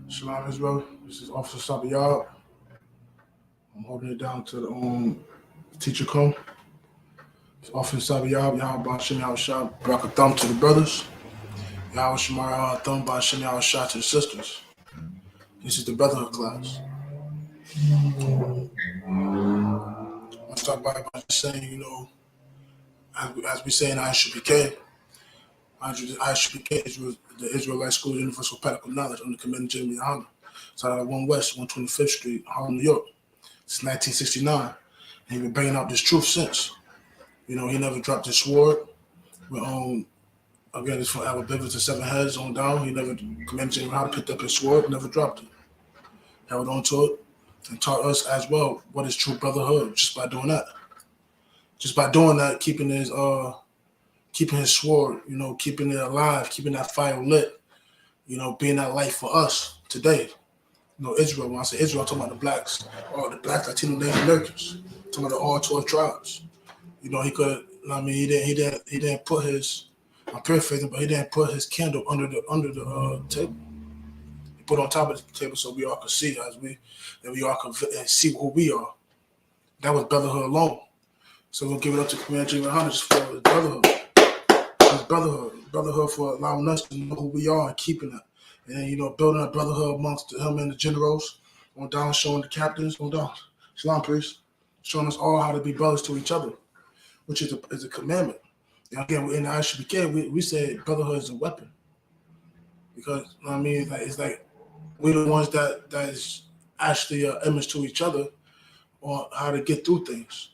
Shalom Israel. This is Officer Sabiyab. I'm holding it down to the teacher come. It's Officer Sabiyab, Yahweh Bashim Yahushua, Baraka Thumb to the brothers. Yahweh Shemar Thumb Bashim Yahushua to the sisters. This is the Brotherhood class. I start by saying, as we say in Isupk, Isupk is the Israelite School of Universal Practical Knowledge under Commander Jimmy Honda. It's out of 1 West, 125th Street, Harlem, New York. It's 1969. And he's been bringing out this truth since. He never dropped his sword. Again, it's from our Biblical to 7 heads on down. He never commanded him how to pick up his sword, never dropped it. Held on to it and taught us as well what is true brotherhood just by doing that. Just by doing that, keeping his sword, keeping it alive, keeping that fire lit, being that light for us today. Israel, when I say Israel, I'm talking about the blacks, or the black Latino Native Americans, I'm talking about all 12 tribes. He didn't put his, I'm paraphrasing, but he didn't put his candle under the table. He put it on top of the table so we all could see that we all could see who we are. That was brotherhood alone. So we'll give it up to Commander Jimmy Hunter for his brotherhood. His brotherhood for allowing us to know who we are and keeping it. And building a brotherhood amongst him and the generals, on down, showing the captains, on down. Shalom, priest, showing us all how to be brothers to each other, which is a commandment. And again, in the Isupk, we say brotherhood is a weapon. Because, it's like we're the ones that is actually an image to each other on how to get through things.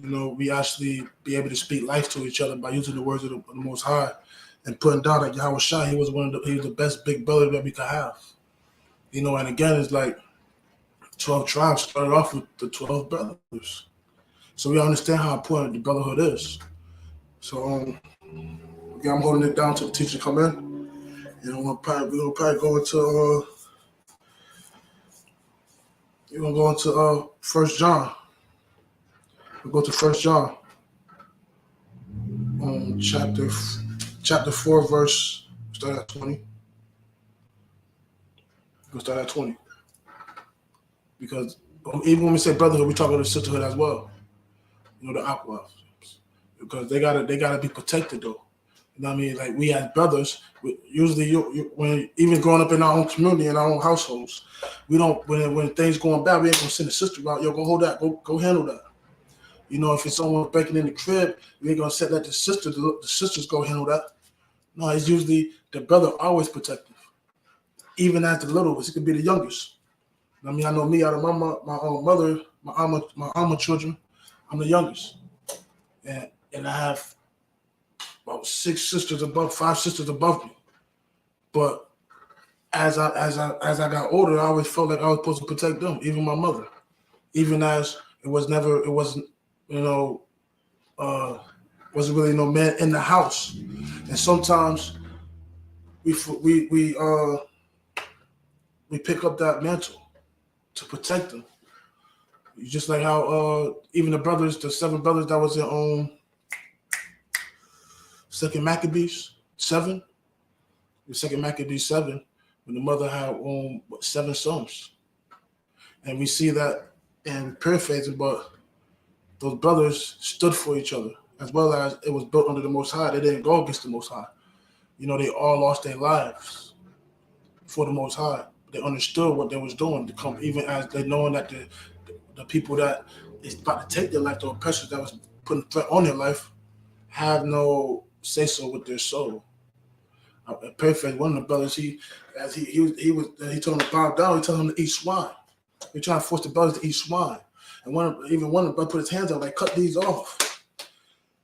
We actually be able to speak life to each other by using the words of the Most High and putting down that Yahweh Shai, he was the best big brother that we could have. And again, it's like 12 tribes started off with the 12 brothers. So we understand how important the brotherhood is. So again, I'm holding it down till the teacher come in. And we're gonna probably go into 1 John. We'll go to 1 John, chapter 4, verse, start at 20. We'll start at 20. Because even when we say brotherhood, we talk about the sisterhood as well. The aqua. Because they gotta be protected though. Like we as brothers, usually when even growing up in our own community, in our own households, we don't when things going bad, we ain't gonna send a sister out, go hold that, go handle that. If it's someone breaking in the crib, we ain't gonna set that the sisters go handle that. No, it's usually the brother always protective. Even as the littlest, it could be the youngest. I know me out of my own mother, my alma children, I'm the youngest. And I have about 5 sisters above me. But as I got older, I always felt like I was supposed to protect them, even my mother. Even as wasn't really no man in the house. And sometimes we pick up that mantle to protect them. Just like how even the 7 brothers that was in 2nd Maccabees 7, the 2nd Maccabees 7, when the mother had 7 sons. And we see that, and we're paraphrasing, but those brothers stood for each other, as well as it was built under the Most High. They didn't go against the Most High. They all lost their lives for the Most High. They understood what they was doing to come, even as they knowing that the people that is about to take their life, the oppressors that was putting threat on their life, have no say so with their soul. Perfect. One of the brothers, he told him to bow down. He told him to eat swine. He trying to force the brothers to eat swine. And one of the brothers put his hands out like, cut these off.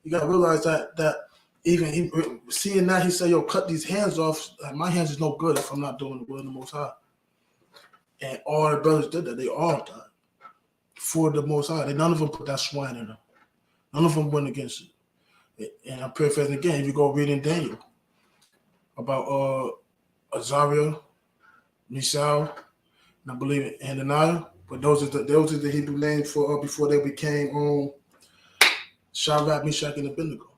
You gotta realize that even he seeing that, he said, yo, cut these hands off. Like, my hands is no good if I'm not doing the will of the Most High. And all the brothers did that. They all died for the Most High. None of them put that swine in them. None of them went against it. And I'm paraphrasing again. If you go read in Daniel about Azariah, Mishael, and I believe Hananiah, but those are the Hebrew names for before they became Shadrach, Meshach, and Abednego.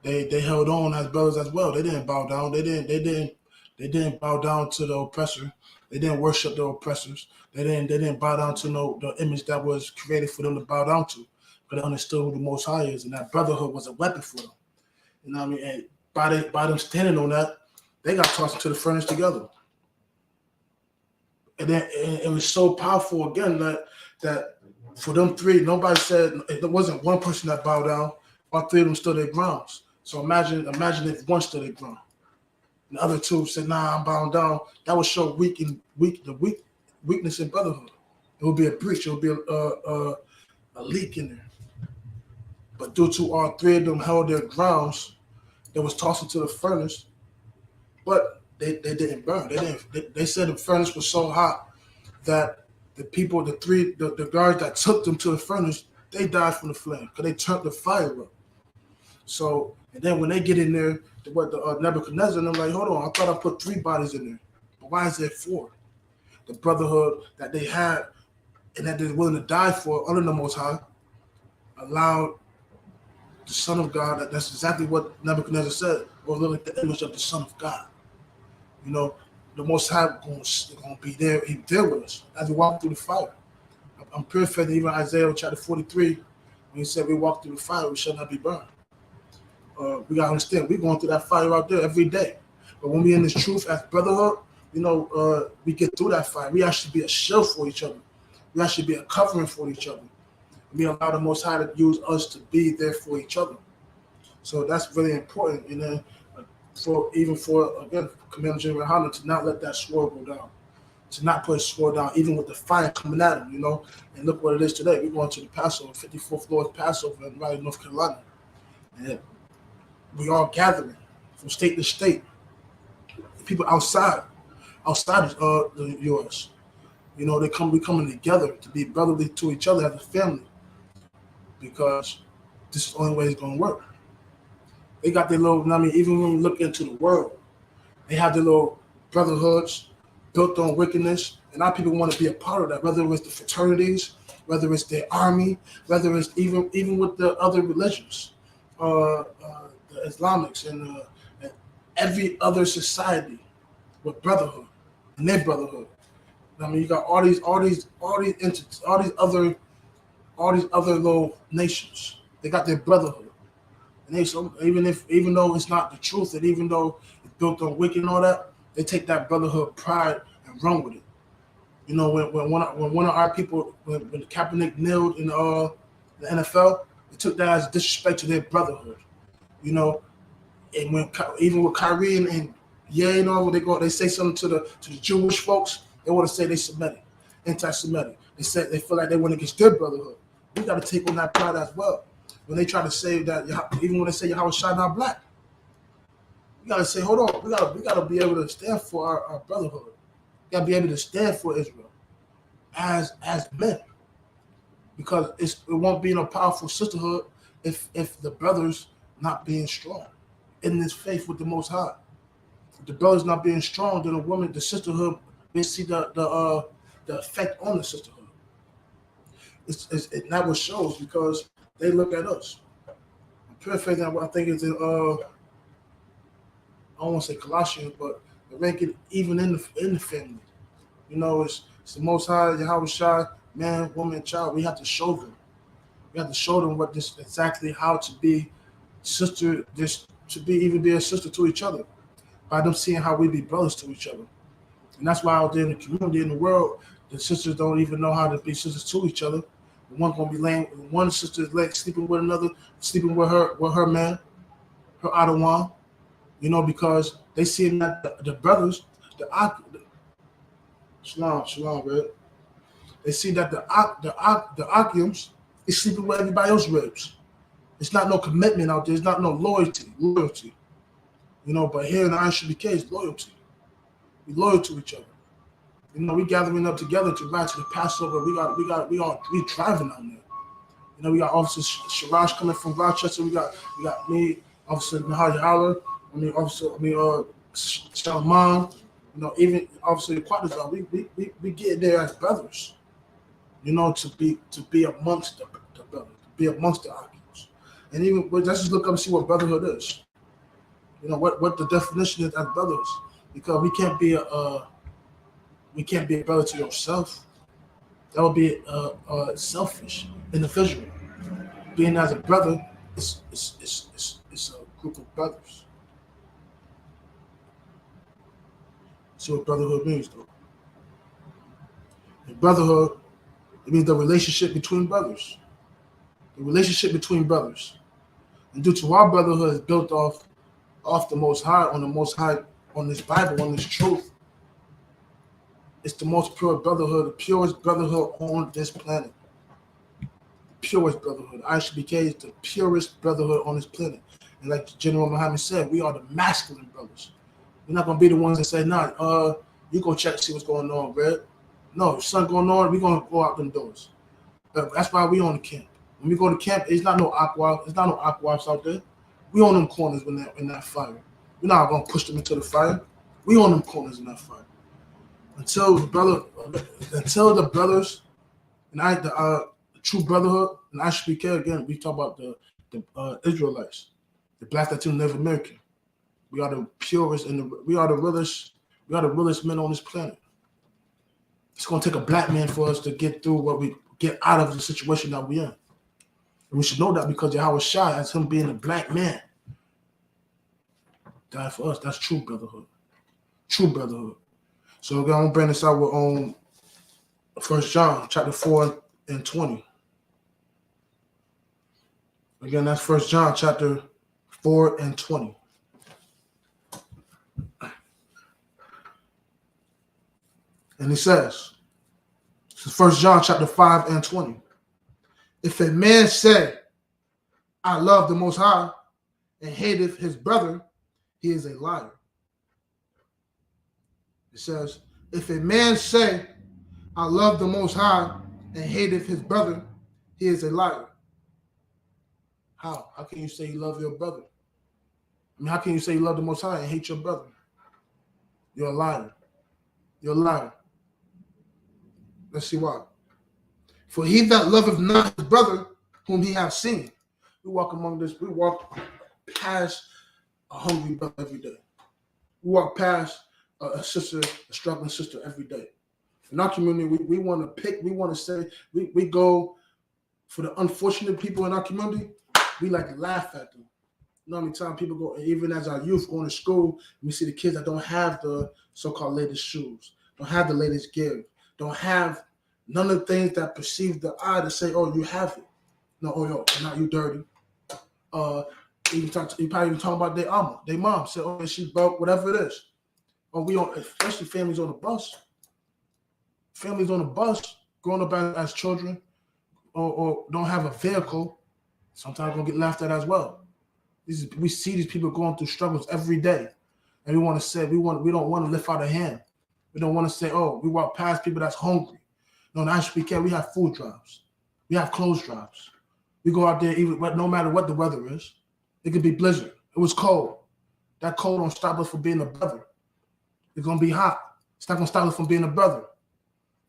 They held on as brothers as well. They didn't bow down. They didn't They didn't bow down to the oppressor. They didn't worship the oppressors. They didn't bow down to the image that was created for them to bow down to. But they understood who the Most High is, and that brotherhood was a weapon for them. You know what I mean? And by them standing on that, they got tossed into the furnace together. And then it was so powerful again that for them three, nobody said there wasn't one person that bowed down. All three of them stood their grounds. So imagine if one stood their ground. And the other two said, "Nah, I'm bowing down." That would show weakness in brotherhood. It would be a breach. It would be a leak in there. But due to all three of them held their grounds, they was tossed into the furnace. But they didn't burn. They said the furnace was so hot that the guards that took them to the furnace, they died from the flame because they turned the fire up. So, and then when they get in there, Nebuchadnezzar, and I'm like, hold on, I thought I put 3 bodies in there. But why is there 4? The brotherhood that they had and that they're willing to die for under the Most High allowed the Son of God, that's exactly what Nebuchadnezzar said, or look at the image of the Son of God. You know, the Most High going to be there. He's there with us as we walk through the fire. I'm paraphrasing even Isaiah chapter 43, when he said, we walk through the fire, we shall not be burned. We got to understand, we're going through that fire out there every day. But when we're in this truth as brotherhood, you know, we get through that fire. We actually be a shield for each other. We actually be a covering for each other. We allow the Most High to use us to be there for each other. So that's really important. And then again, Commander General Hunter, to not let that sword go down, to not put his sword down, even with the fire coming at him, you know. And look what it is today. We're going to the Passover, 54th Lord's Passover in Raleigh, North Carolina. And we all gathering from state to state. People outside of the U.S. You know, we coming together to be brotherly to each other as a family, because this is the only way it's going to work. They got their little, I mean, even when we look into the world, they have their little brotherhoods built on wickedness, and our people want to be a part of that, whether it's the fraternities, whether it's their army, whether it's even with the other religions, the Islamics and every other society with brotherhood and their brotherhood. I mean, you got all these entities, all these other little nations. They got their brotherhood. And even though it's not the truth, and even though it's built on wicked and all that, they take that brotherhood pride and run with it. You know, when one of our people, when Kaepernick kneeled in the NFL, they took that as disrespect to their brotherhood. You know, and even with Kyrie and Ye and all, when they say something to the Jewish folks, they want to say they Semitic, anti-Semitic. They feel like they went against their brotherhood. We got to take on that pride as well. When they try to say that, even when they say Yahweh Shai not black, we got to say, hold on, we got to be able to stand for our brotherhood. We got to be able to stand for Israel as men, because it won't be no powerful sisterhood if the brothers not being strong in this faith with the Most High. If the brothers not being strong, then the sisterhood, we see the effect on the sisterhood. That what shows, because they look at us. I'm paraphrasing what I think is in I don't want to say Colossians, but the ranking even in the family. You know, it's the Most High, Yahweh Shai, man, woman, child. We have to show them. We have to show them what this exactly how to be sister, just to be a sister to each other, by them seeing how we be brothers to each other. And that's why out there in the community, in the world, the sisters don't even know how to be sisters to each other. One's gonna be laying, one sister's sleeping with another, sleeping with her man, her Adawan, you know, because they see that the brothers, Shalom, man. They see that the Akims is sleeping with everybody else's ribs. It's not no commitment out there. It's not no loyalty. You know, but here in the Isupk is loyalty. We loyal to each other. You know, we gathering up together to ride to the Passover. We driving down there. You know, we got Officer Shiraj coming from Rochester. We got me, Officer Nahaji Haller. Salman. You know, even Officer Quadazar. We get there as brothers. You know, to be amongst the brothers, to be amongst the Akims. And even let's just look up and see what brotherhood is. You know what the definition is as brothers. because we can't be a brother to yourself. That would be a selfish individual. Being as a brother, it's a group of brothers. See what brotherhood means, though. And brotherhood, it means the relationship between brothers. The relationship between brothers. And due to our brotherhood is built off the Most High, on this Bible, on this truth, it's the most pure brotherhood, the purest brotherhood on this planet. The purest brotherhood. Isupk is the purest brotherhood on this planet. And like General Muhammad said, we are the masculine brothers. We're not gonna be the ones that say, nah, you go check to see what's going on, Red. No, if something going on, we're gonna go out them doors. That's why we on the camp. When we go to camp, it's not no aquas out there. We on them corners in that fire. We're not gonna push them into the fire. We on them corners in that fire. Until the brothers and the true brotherhood and Isupk again, we talk about the Israelites, the Black Latino Native American. We are the purest and we are the realest men on this planet. It's gonna take a black man for us to get through what we get out of the situation that we're in. And we should know that because Yahweh Shai, as him being a black man, died for us. That's true brotherhood. True brotherhood. So we're gonna bring this out with 1 John chapter 4 and 20. Again, that's 1 John chapter 4 and 20. And he says, this is 1 John chapter 5 and 20. If a man say, I love the Most High, and hateth his brother, he is a liar. It says, if a man say, I love the Most High, and hateth his brother, he is a liar. How? How can you say you love your brother? I mean, how can you say you love the Most High and hate your brother? You're a liar. You're a liar. Let's see why. For he that loveth not his brother, whom he hath seen. We walk past a hungry brother every day. We walk past a struggling sister every day. In our community, we want to say, we go for the unfortunate people in our community, we like to laugh at them. You know how many times people go, even as our youth going to school, we see the kids that don't have the so-called latest shoes, don't have the latest gear, don't have none of the things that perceive the eye to say, oh, you have it. No, oh, yo, now you dirty. You probably even talking about their mama. Their mom said, oh, she broke, whatever it is. Or especially families on the bus. Families on the bus, growing up as children, or don't have a vehicle, sometimes gonna get laughed at as well. We see these people going through struggles every day, and we want to say we don't want to lift out a hand. We don't want to say, oh, we walk past people that's hungry. No, in Isupk, we have food drives, we have clothes drives. We go out there even no matter what the weather is. It could be blizzard. It was cold. That cold don't stop us from being a brother. It's gonna be hot. It's not gonna stop us from being a brother.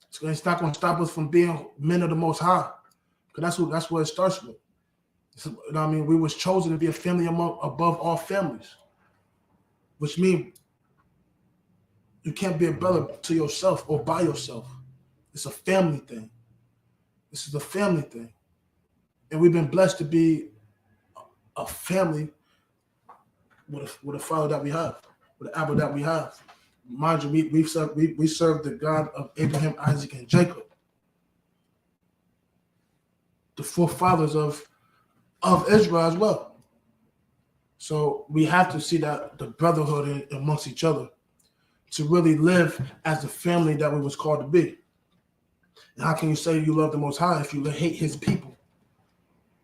It's not gonna stop us from being men of the Most High, because that's what it starts with. You know what I mean? We was chosen to be a family above all families, which means you can't be a brother to yourself or by yourself. It's a family thing. This is a family thing. And we've been blessed to be a family with a father that we have, with the Abba that we have. Mind you, we serve the God of Abraham, Isaac, and Jacob, the forefathers of Israel as well. So we have to see that the brotherhood amongst each other to really live as the family that we was called to be. And how can you say you love the Most High if you hate his people?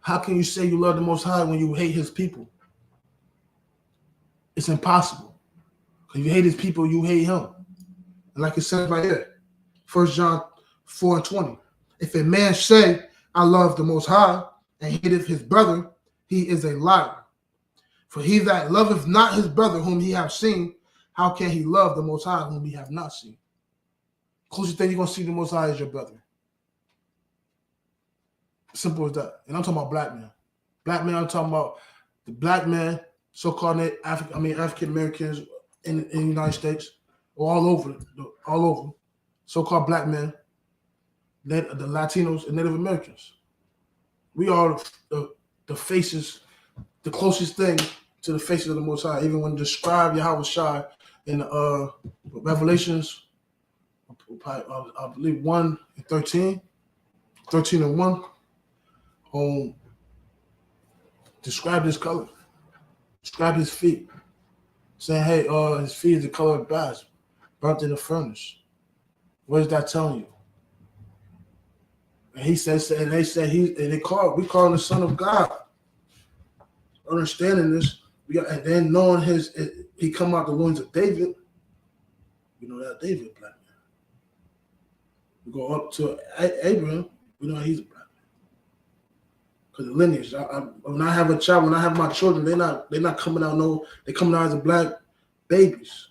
How can you say you love the Most High when you hate his people? It's impossible. If you hate his people, you hate him. And like it says right here, 1 John 4 and 20. If a man say, I love the Most High, and hateth his brother, he is a liar. For he that loveth not his brother whom he hath seen, how can he love the Most High whom he hath not seen? Closest thing you're going to see the Most High is your brother. Simple as that. And I'm talking about black men. Black men, I'm talking about the black men, so-called African Americans, in the United States or all over, so-called black men, the Latinos and Native Americans. We are the faces, the closest thing to the faces of the Most High. Even when described Yahweh Shai in Revelations, I believe 1 and 13 and 1, described his color, described his feet, saying, hey, his feet is the color of brass, burnt in the furnace. What is that telling you? And he says, and they said we call him the Son of God. Understanding this, and then knowing he come out the loins of David. We know that David black man. We go up to Abraham. We know he's a black man. Because the lineage. When I have a child, when I have my children, they're not coming out. They're coming out as black babies.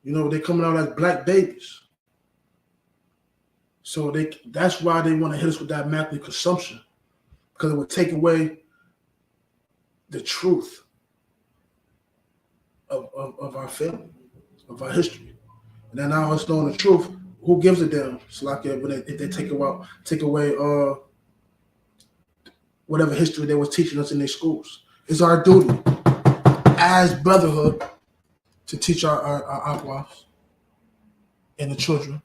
They're coming out as black babies. So that's why they want to hit us with that immaculate consumption, because it would take away the truth of our family, of our history. And then now us knowing the truth, who gives a damn? So like if they take away whatever history they was teaching us in their schools. It's our duty as Brotherhood to teach our aquas and the children,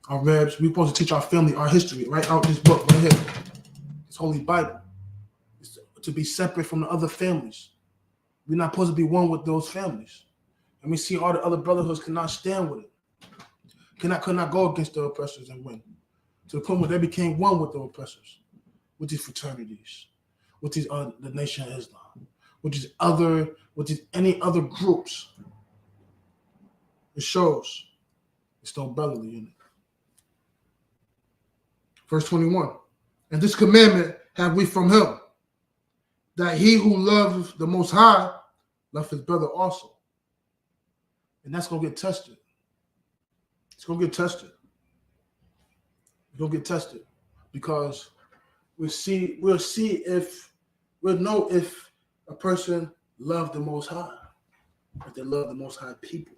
our rebs. We're supposed to teach our family our history, right out this book right here, this Holy Bible. It's to be separate from the other families. We're not supposed to be one with those families. And we see all the other brotherhoods cannot stand with it. Could not go against the oppressors and win. To the point where they became one with the oppressors, with these fraternities, with these the Nation of Islam, with these any other groups. It shows it's no brotherly in it. Verse 21. And this commandment have we from him, that he who loves the Most High love his brother also. And that's going to get tested. It's going to get tested. It's going to get tested because we'll know if a person loved the Most High, if they love the Most High people.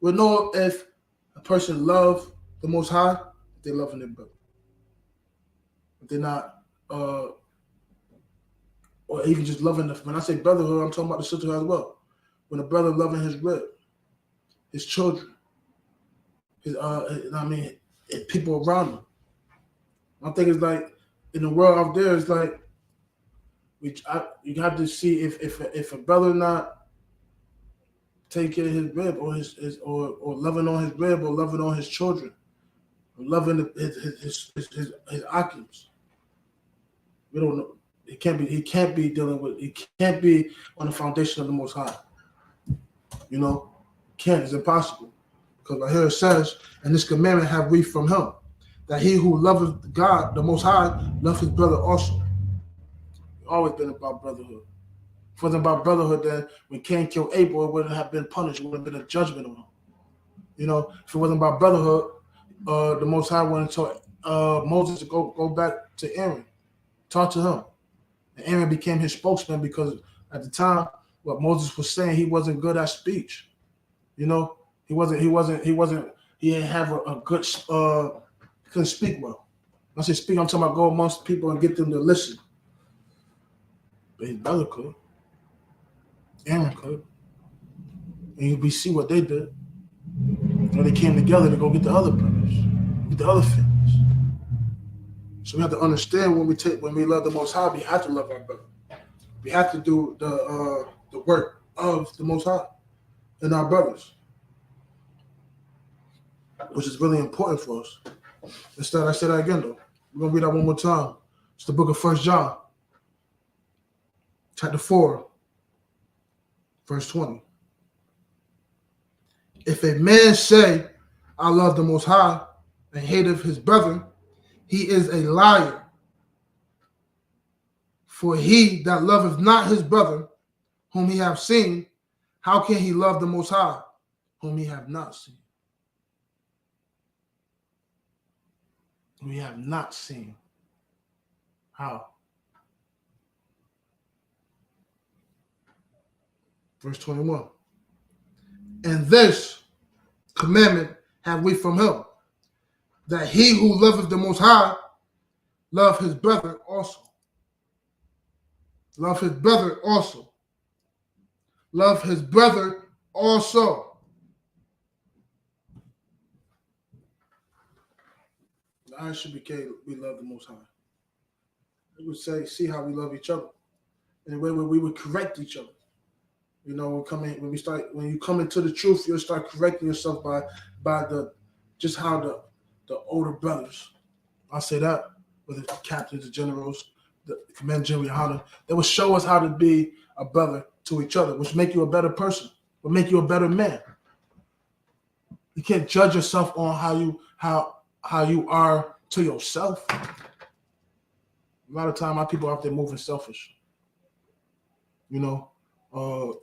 We'll know if a person loves the Most High, if they love their brother. If they're not, or even just loving when I say brotherhood, I'm talking about the sisterhood as well. When a brother loving his rib, his children, his people around him. I think it's like in the world out there, it's like you have to see if a brother not take care of his rib or his or loving on his rib or loving on his children, or loving his occupants. We don't know. He can't be dealing with. He can't be on the foundation of the Most High. Can't. It's impossible. Because right here it says, and this commandment have we from him, that he who loveth God, the Most High, loves his brother also. It's always been about brotherhood. If it wasn't about brotherhood, then when Cain killed Abel, it wouldn't have been punished. It would have been a judgment on him. If it wasn't about brotherhood, the Most High wanted to Moses to go back to Aaron, talk to him. And Aaron became his spokesman because at the time, what Moses was saying, he wasn't good at speech. He didn't have a good, couldn't speak well. When I say speak, I'm talking about go amongst people and get them to listen. But his brother could. Aaron could. And we see what they did. They came together to go get the other brothers, get the other families. So we have to understand when we love the Most High, we have to love our brother. We have to do the work of the Most High and our brothers, which is really important for us. Instead, I say that again though. We're gonna read that one more time. It's the book of 1 John, chapter 4, verse 20. If a man say, I love the Most High, and hateth his brother, he is a liar. For he that loveth not his brother, whom he hath seen, how can he love the Most High, whom he have not seen? We have not seen. How? Verse 21. And this commandment have we from him, that he who loveth the Most High love his brother also. Love his brother also. Love his brother also. The iron should be K, we love the Most High. We would say, see how we love each other. In a way where we would correct each other. You know, when you come into the truth, you'll start correcting yourself by just how the older brothers, I'll say that, whether it's the captains, the generals, the command general, how they will show us how to be a brother to each other, which make you a better person, will make you a better man. You can't judge yourself on how you are to yourself. A lot of time, our people out there moving selfish. You know, I'm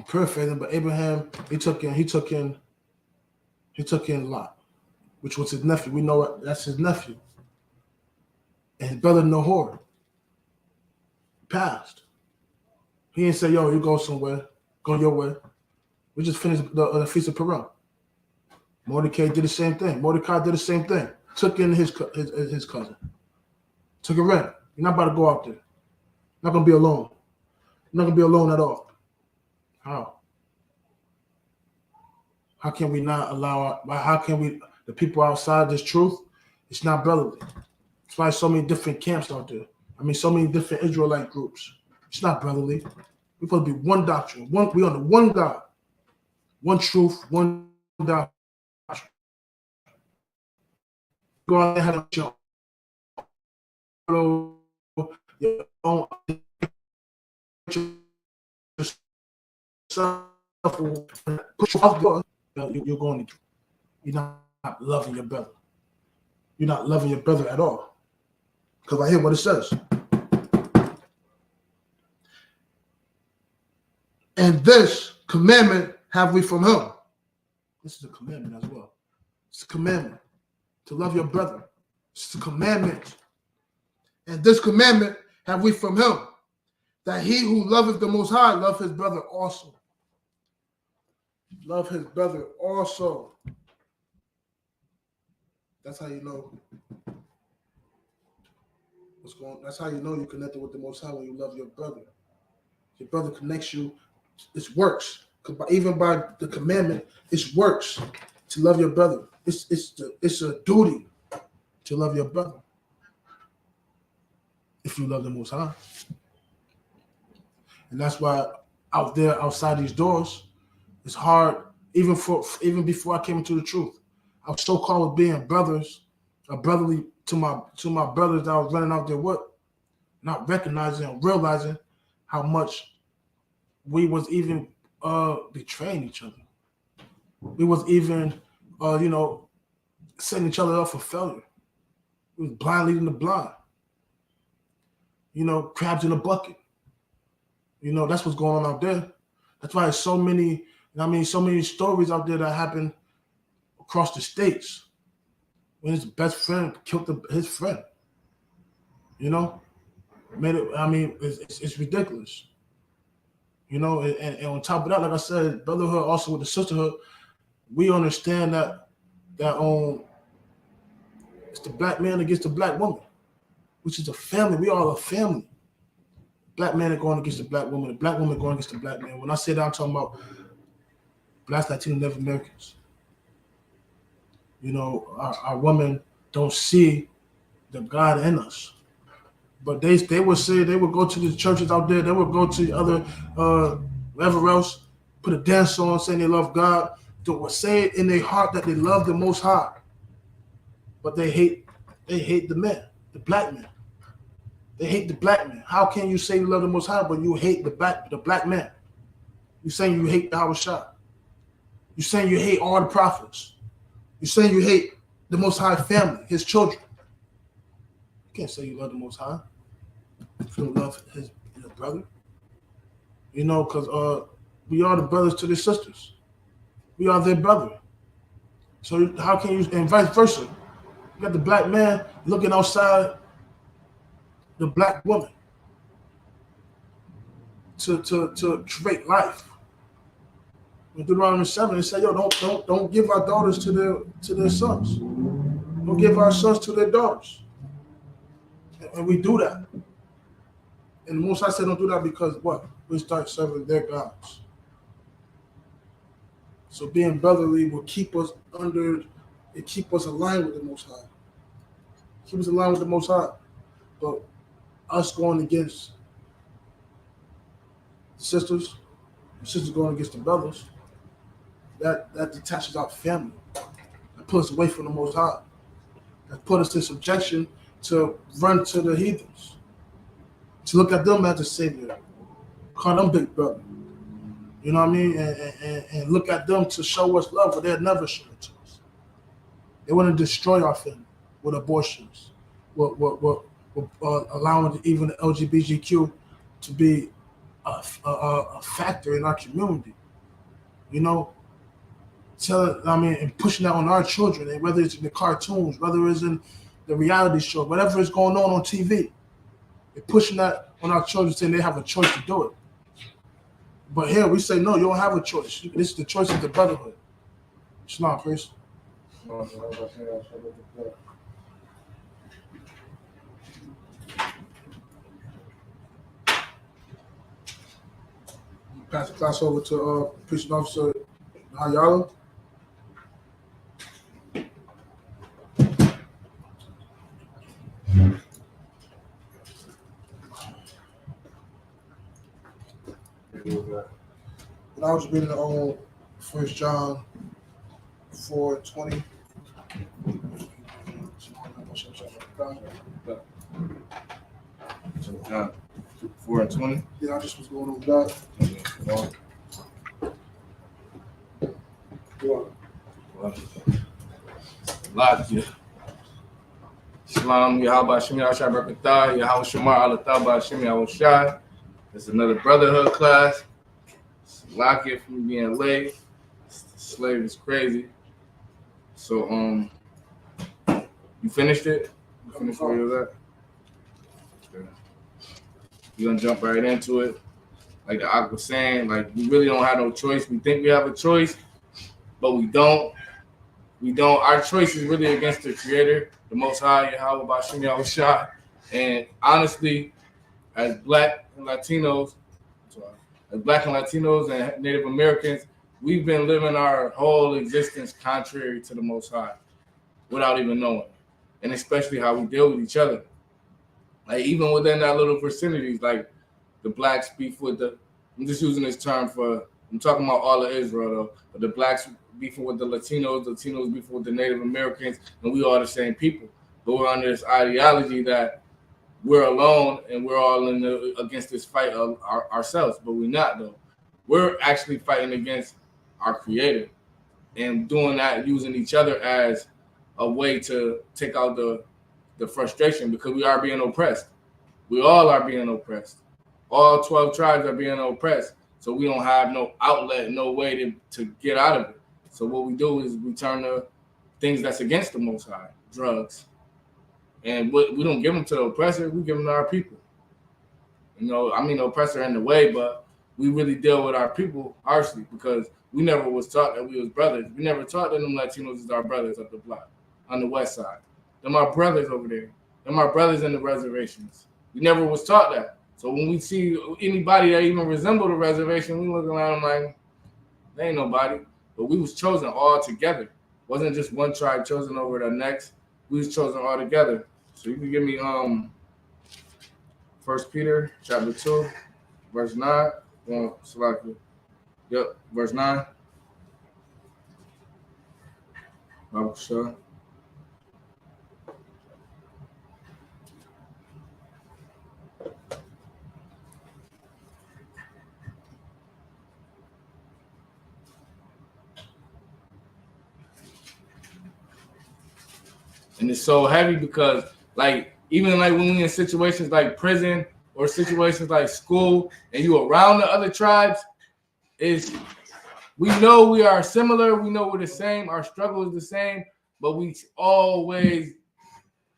paraphrasing, but Abraham, he took in Lot, which was his nephew. We know that's his nephew. And his brother Nahor passed. He didn't say, yo, you go somewhere, go your way. We just finished the Feast of Purim. Mordecai did the same thing. Took in his cousin. Took a rent. You're not about to go out there. You're not going to be alone. You're not going to be alone at all. How? How can we not allow, the people outside this truth, it's not brotherly. That's why so many different camps out there. I mean, so many different Israelite groups. It's not brotherly. We're supposed to be one doctrine. We under one God. One truth, one doctrine. Go out there and have your own push off God. You're going to. You're not loving your brother. You're not loving your brother at all. Because I hear what it says. And this commandment have we from him. This is a commandment as well. It's a commandment to love your brother. It's a commandment. And this commandment have we from him, that he who loveth the Most High love his brother also. Love his brother also. That's how you know what's going on. That's how you know you're connected with the Most High, when you love your brother. Your brother connects you. It works. Even by the commandment, it works to love your brother. It's a duty to love your brother. If you love the Most High. And that's why out there, outside these doors, it's hard, even before I came into the truth. I was so called with being brothers, brotherly to my brothers that I was running out there with, not recognizing and realizing how much we was even betraying each other. We was even setting each other up for failure. We was blind leading the blind. Crabs in a bucket. That's what's going on out there. That's why there's so many stories out there that happen across the states. When his best friend killed his friend. It's ridiculous. And on top of that, like I said, brotherhood also with the sisterhood, we understand that it's the black man against the black woman, which is a family. We all a family. Black man are going against the black woman. The black woman going against the black man. When I say that, I'm talking about Blacks, Latinos, Native Americans. Our women don't see the God in us. But they would say, they would go to the churches out there, they would go to other wherever else, put a dance on saying they love God. They would say it in their heart that they love the Most High. But they hate the man, the black man. They hate the black man. How can you say you love the Most High, but you hate the black man? You're saying you hate Yahweh Shai. You're saying you hate all the prophets. You're saying you hate the Most High family, his children. You can't say you love the Most High if you don't love his brother. Because we are the brothers to their sisters. We are their brother. So how can you, and vice versa. You got the black man looking outside the black woman to create life. In Deuteronomy 7, it said, yo, don't give our daughters to their sons. Don't give our sons to their daughters. And we do that. And the Most High said don't do that because what? We start serving their gods. So being brotherly will keep us keep us aligned with the Most High. Keep us aligned with the Most High. But us going against sisters going against the brothers, that detaches our family. That puts us away from the Most High. That put us in subjection to run to the heathens. To look at them as a savior. Call them big brother. You know what I mean? And look at them to show us love, but they'll never show it to us. They want to destroy our family with abortions, with allowing even the LGBTQ to be a factor in our community. You know, and pushing that on our children, and whether it's in the cartoons, whether it's in the reality show, whatever is going on TV, they're pushing that on our children, saying they have a choice to do it. But here we say, no, you don't have a choice. This is the choice of the Brotherhood. Shalom, priest. Pass the class over to Preaching Officer Hayala. And I was reading on 1 John 4:20. John 4:20. Yeah, I just was going over that. Shalom, Yahweh Shem Yahshua Barakatah, Yahweh Shamar Alataba Shem Yahweh. It's another Brotherhood class. Lock it from being late. Slave is crazy. So, you finished it? You finished where you was at? Okay. You're gonna jump right into it. Like the Ak was saying, like we really don't have no choice. We think we have a choice, but we don't. We don't. Our choice is really against the Creator, the Most High, Yahweh Bashim Yahushua. And honestly, as Black and Latinos and Native Americans, we've been living our whole existence contrary to the Most High without even knowing. And especially how we deal with each other. Like even within that little vicinities, like the blacks beef with I'm just using this term I'm talking about all of Israel though, but the blacks beefing with the Latinos beefing with the Native Americans, and we are the same people. But we're under this ideology that we're alone and we're all against this fight of ourselves, but we're not though. We're actually fighting against our Creator and doing that using each other as a way to take out the frustration because we are being oppressed. We all are being oppressed. All 12 tribes are being oppressed. So we don't have no outlet, no way to get out of it. So what we do is we turn to things that's against the Most High, drugs. And we don't give them to the oppressor, we give them to our people. You know, I mean, the oppressor in the way, but we really deal with our people harshly because we never was taught that we was brothers. We never taught that them Latinos is our brothers up the block on the west side. Them our brothers over there. Them our brothers in the reservations. We never was taught that. So when we see anybody that even resemble the reservation, we look around like, they ain't nobody. But we was chosen all together. Wasn't just one tribe chosen over the next. We was chosen all together. So you can give me 1 Peter chapter 2, verse 9. Yep, verse 9. Bible sure. And it's so heavy because, like, even like when we in situations like prison or situations like school and you around the other tribes, we know we are similar, we know we're the same, our struggle is the same, but we always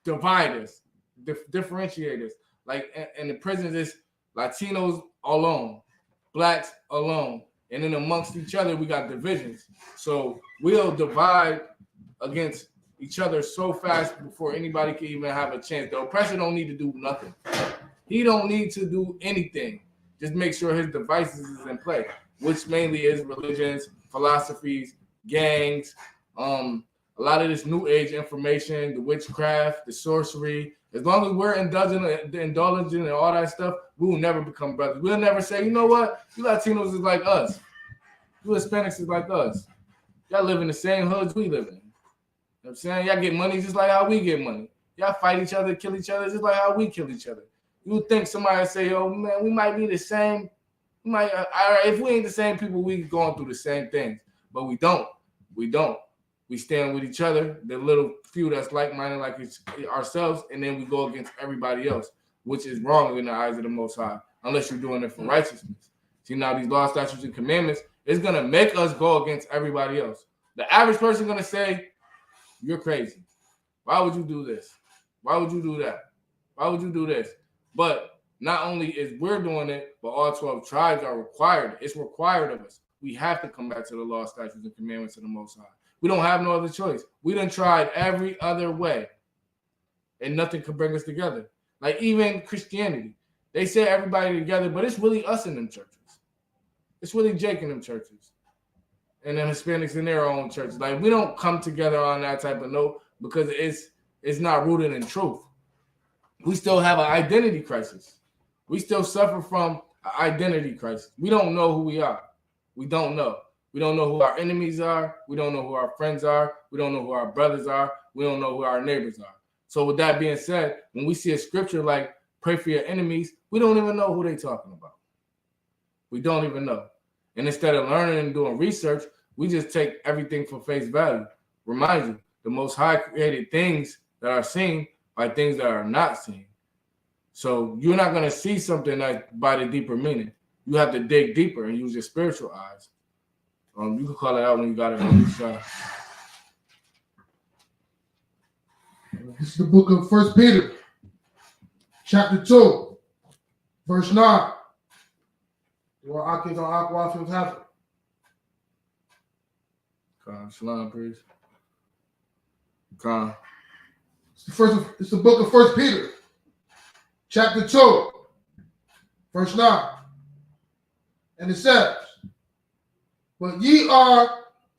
divide us, differentiate us. Like in the prisons, it's Latinos alone, blacks alone, And then amongst each other, we got divisions. So we'll divide against each other so fast before anybody can even have a chance. The oppressor don't need to do nothing. He don't need to do anything. Just make sure his devices is in play, which mainly is religions, philosophies, gangs, a lot of this new age information, the witchcraft, the sorcery. As long as we're indulging in all that stuff, we will never become brothers. We'll never say, you know what? You Latinos is like us. You Hispanics is like us. Y'all live in the same hoods we live in. You know what I'm saying? Y'all get money just like how we get money. Y'all fight each other, kill each other just like how we kill each other. You would think somebody would say, oh, man, we might be the same. We might, if we ain't the same people, we going through the same things. But we don't. We don't. We stand with each other, the little few that's like-minded like ourselves, and then we go against everybody else, which is wrong in the eyes of the Most High, unless you're doing it for righteousness. See, now these laws, statutes, and commandments is going to make us go against everybody else. The average person going to say, you're crazy. Why would you do this? Why would you do that? Why would you do this? But not only is we're doing it, but all 12 tribes are required. It's required of us. We have to come back to the law, statutes, and commandments of the Most High. We don't have no other choice. We done tried every other way, and nothing could bring us together. Like even Christianity, they say everybody together, but it's really us in them churches. It's really Jake in them churches, and then Hispanics in their own churches. Like we don't come together on that type of note because it's not rooted in truth. We still have an identity crisis. We still suffer from an identity crisis. We don't know who we are. We don't know. We don't know who our enemies are. We don't know who our friends are. We don't know who our brothers are. We don't know who our neighbors are. So with that being said, when we see a scripture like pray for your enemies, we don't even know who they're talking about. We don't even know. And instead of learning and doing research, we just take everything for face value. Remind you, the Most High created things that are seen by things that are not seen. So you're not going to see something that by the deeper meaning. You have to dig deeper and use your spiritual eyes. You can call it out when you got it on your shot. This is the book of 1 Peter, chapter 2, verse 9. Well, Aki's on Aqua Fields Hazard. Shalom, priest. Khan. It's the book of 1 Peter, chapter 2, verse 9. And it says, but ye are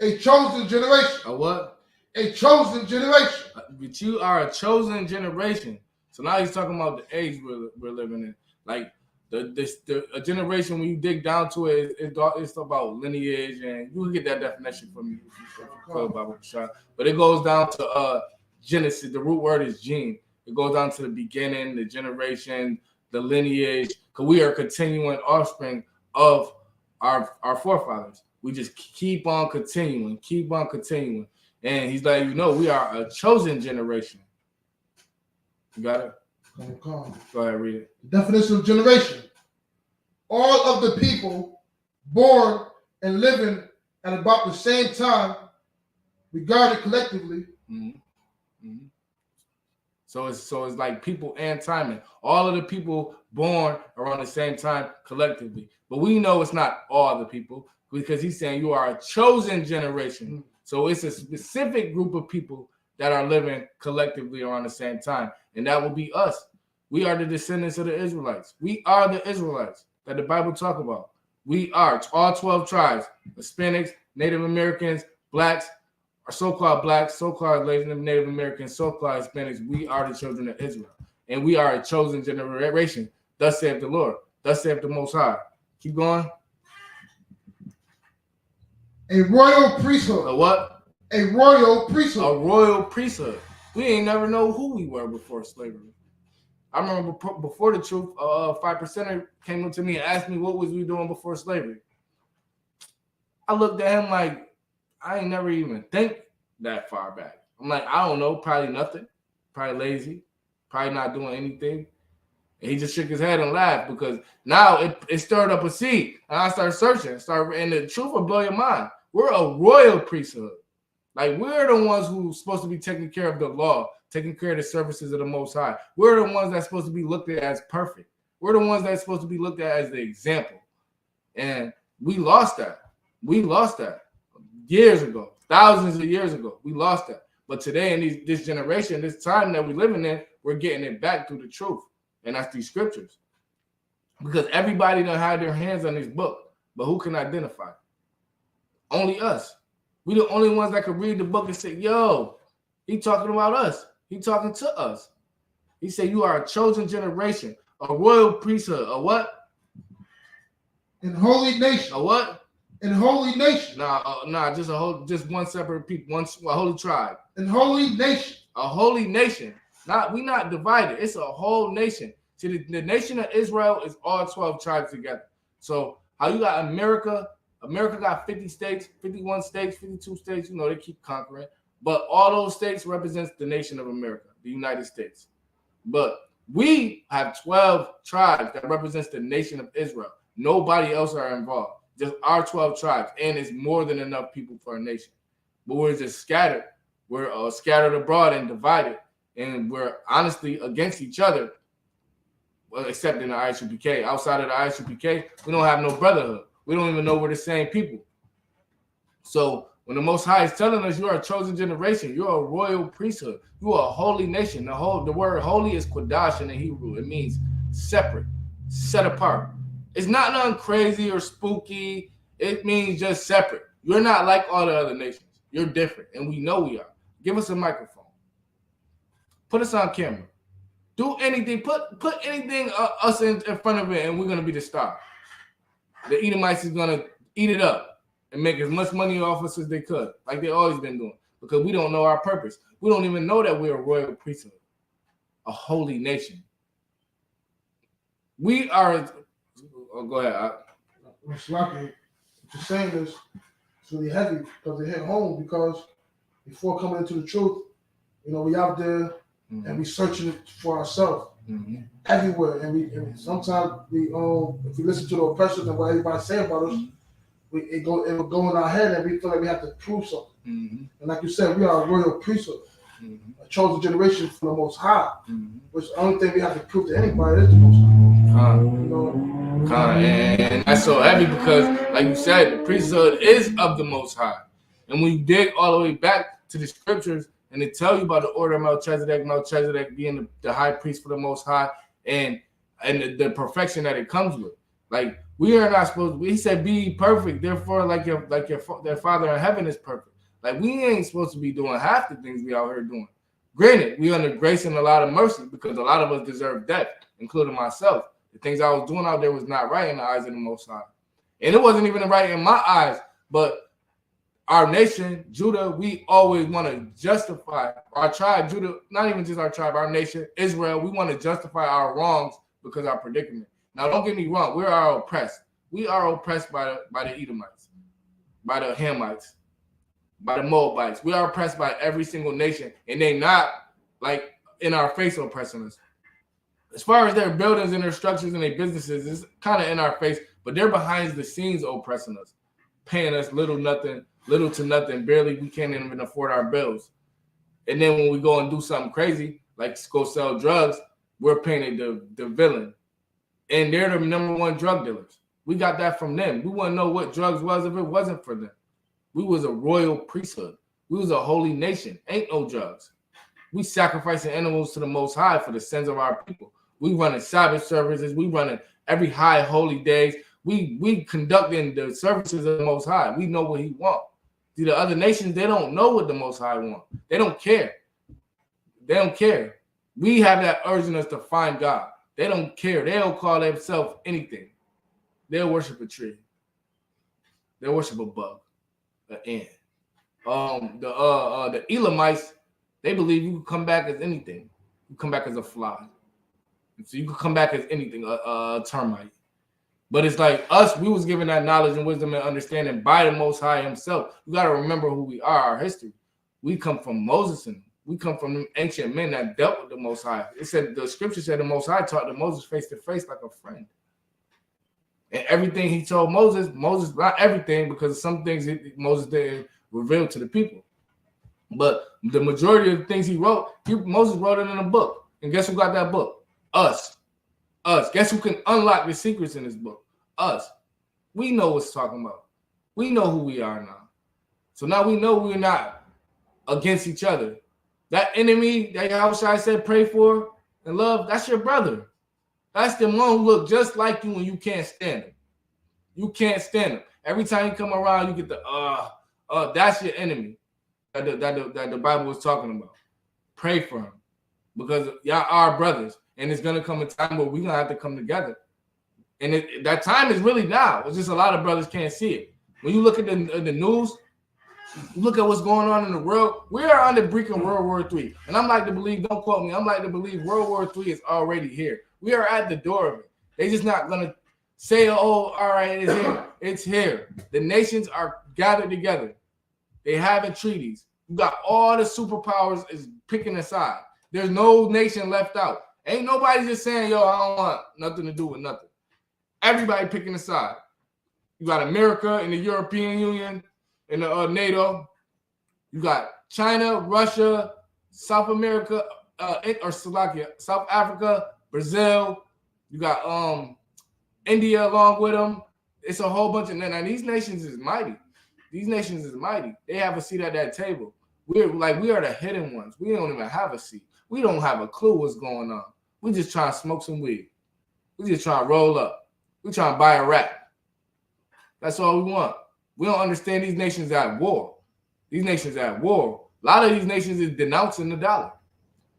a chosen generation. A what? A chosen generation. But you are a chosen generation. So now he's talking about the age we're living in. Like a generation, when you dig down to it, it's about lineage, and you can get that definition from me if you feel Bible shot. But it goes down to Genesis. The root word is gene. It goes down to the beginning, the generation, the lineage, because we are continuing offspring of our forefathers. We just keep on continuing. And he's like, we are a chosen generation. You got it? Go ahead, read it. The definition of generation. All of the people born and living at about the same time, regarded collectively. Mm-hmm. Mm-hmm. So it's like people and timing. All of the people born around the same time collectively. But we know it's not all the people, because he's saying you are a chosen generation. Mm-hmm. So it's a specific group of people that are living collectively around the same time. And that will be us. We are the descendants of the Israelites. We are the Israelites that the Bible talk about. We are all 12 tribes, Hispanics, Native Americans, blacks, or so-called blacks, so-called Native Americans, so-called Hispanics. We are the children of Israel. And we are a chosen generation. Thus saith the Lord. Thus saith the Most High. Keep going. A royal priesthood. A what? A royal priesthood. A royal priesthood. We ain't never know who we were before slavery. I remember before the truth, 5%er came up to me and asked me what was we doing before slavery. I looked at him like, I ain't never even think that far back. I'm like, I don't know, probably nothing. Probably lazy. Probably not doing anything. And he just shook his head and laughed, because now it stirred up a seed. And I started searching. And the truth will blow your mind. We're a royal priesthood. Like, we're the ones who's supposed to be taking care of the law, taking care of the services of the Most High. We're the ones that's supposed to be looked at as perfect. We're the ones that's supposed to be looked at as the example. And we lost that. We lost that years ago, thousands of years ago. We lost that. But today, in this generation, this time that we're living in, we're getting it back through the truth. And that's these scriptures. Because everybody done had their hands on this book. But who can identify? Only us. We the only ones that can read the book and say, yo, he talking about us. He talking to us. He said, you are a chosen generation, a royal priesthood, a what? In holy nation. A what? In holy nation. Nah, just one separate people, a holy tribe. In holy nation. A holy nation. We not divided. It's a whole nation. See, the nation of Israel is all 12 tribes together. So how you got America? America got 50 states, 51 states, 52 states. You know, they keep conquering. But all those states represents the nation of America, the United States. But we have 12 tribes that represents the nation of Israel. Nobody else are involved. Just our 12 tribes. And it's more than enough people for a nation. But we're just scattered. We're scattered abroad and divided. And we're honestly against each other. Well, except in the Isupk. Outside of the Isupk, we don't have no brotherhood. We don't even know we're the same people. So when the Most High is telling us you are a chosen generation, you're a royal priesthood, you are a holy nation. The word holy is Kodash in the Hebrew. It means separate, set apart. It's not nothing crazy or spooky. It means just separate. You're not like all the other nations. You're different, and we know we are. Give us a microphone. Put us on camera. Do anything. Put anything us in front of it, and we're gonna be the star. The Edomites is gonna eat it up and make as much money off us as they could, like they always been doing, because we don't know our purpose. We don't even know that we're a royal priesthood, a holy nation. We are. Oh, go ahead. It's lucky. What you're saying is it's really heavy because it hit home. Because before coming into the truth, you know, we out there and we searching it for ourselves everywhere. And sometimes if we listen to the oppressors and what everybody say about us, it will go in our head and we feel like we have to prove something. And like you said, we are a royal priesthood, a chosen generation from the Most High. Which the only thing we have to prove to anybody is the Most High. You know. And that's so heavy because, like you said, the priesthood is of the Most High. And when you dig all the way back to the scriptures and they tell you about the order of Melchizedek being the high priest for the Most High and the perfection that it comes with. Like, we are not supposed to, he said, be perfect, therefore, their Father in heaven is perfect. Like, we ain't supposed to be doing half the things we out here doing. Granted, we under grace and a lot of mercy because a lot of us deserve death, including myself. The things I was doing out there was not right in the eyes of the Most High. And it wasn't even right in my eyes, but our nation, Judah, we always want to justify our tribe, Judah, not even just our tribe, our nation, Israel, we want to justify our wrongs because of our predicament. Now, don't get me wrong, we are oppressed. We are oppressed by the Edomites, by the Hamites, by the Moabites. We are oppressed by every single nation, and they not like in our face oppressing us. As far as their buildings and their structures and their businesses, it's kind of in our face, but they're behind the scenes oppressing us, paying us little to nothing, barely we can't even afford our bills. And then when we go and do something crazy, like go sell drugs, we're painted the villain. And they're the number one drug dealers. We got that from them. We wouldn't know what drugs was if it wasn't for them. We was a royal priesthood. We was a holy nation. Ain't no drugs. We sacrificing animals to the Most High for the sins of our people. We running Sabbath services. We running every high holy days. We conducting the services of the Most High. We know what He wants. See, the other nations, they don't know what the Most High wants. They don't care. They don't care. We have that urging us to find God. They don't care. They don't call themselves anything. They'll worship a tree. They'll worship a bug, an ant. The Elamites, they believe you can come back as anything. You come back as a fly. So you can come back as anything, a termite. But it's like us, we was given that knowledge and wisdom and understanding by the Most High Himself. You got to remember who we are, our history. We come from Moses and we come from them ancient men that dealt with the Most High. It said, the scripture said the Most High talked to Moses face to face like a friend. And everything he told Moses, not everything, because some things Moses didn't reveal to the people. But the majority of the things he wrote, Moses wrote it in a book. And guess who got that book? Us. Guess who can unlock the secrets in this book? Us. We know what's talking about. We know who we are now. So now we know we're not against each other. That enemy that Yahushua said pray for and love, that's your brother. That's the one who look just like you when you can't stand him. You can't stand him. Every time you come around, you get the that's your enemy that the Bible was talking about. Pray for him because y'all are brothers, and it's gonna come a time where we're gonna have to come together. And that time is really now. It's just a lot of brothers can't see it. When you look at the news, look at what's going on in the world. We are on the brink of World War III. And I'm like to believe, don't quote me, I'm like to believe World War III is already here. We are at the door of it. They're just not going to say, oh, all right, it's here. It's here. The nations are gathered together. They having treaties. You got all the superpowers is picking a side. There's no nation left out. Ain't nobody just saying, yo, I don't want nothing to do with nothing. Everybody picking a side. You got America and the European Union and the NATO. You got China, Russia, South America, South Africa, Brazil. You got India along with them. It's a whole bunch of now these nations is mighty. These nations is mighty. They have a seat at that table. We are the hidden ones. We don't even have a seat. We don't have a clue what's going on. We just trying to smoke some weed. We just trying to roll up. We trying to buy a rack. That's all we want. We don't understand these nations at war. These nations at war. A lot of these nations is denouncing the dollar.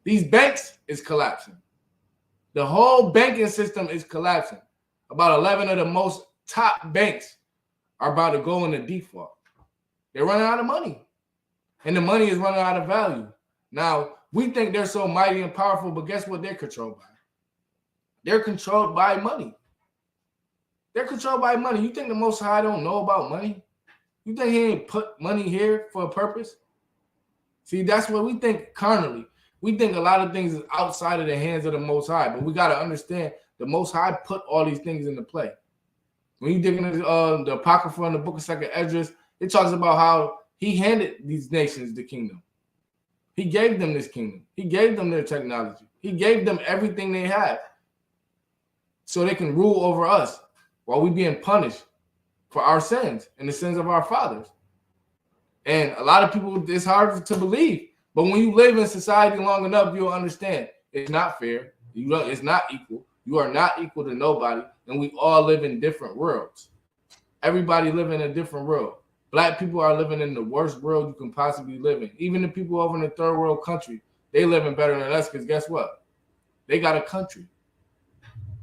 These banks is collapsing. The whole banking system is collapsing. About 11 of the most top banks are about to go into default. They're running out of money. And the money is running out of value. Now, we think they're so mighty and powerful, but guess what they're controlled by? They're controlled by money. They're controlled by money. You think the Most High don't know about money? You think he ain't put money here for a purpose? See, that's what we think carnally. We think a lot of things is outside of the hands of the Most High, but we got to understand the Most High put all these things into play. When you dig into the Apocrypha in the book of 2nd Esdras, it talks about how he handed these nations the kingdom. He gave them this kingdom. He gave them their technology. He gave them everything they have so they can rule over us while we being punished for our sins and the sins of our fathers. And a lot of people, it's hard to believe. But when you live in society long enough, you'll understand it's not fair. It's not equal. You are not equal to nobody. And we all live in different worlds. Everybody live in a different world. Black people are living in the worst world you can possibly live in. Even the people over in the third world country, they living better than us because guess what? They got a country.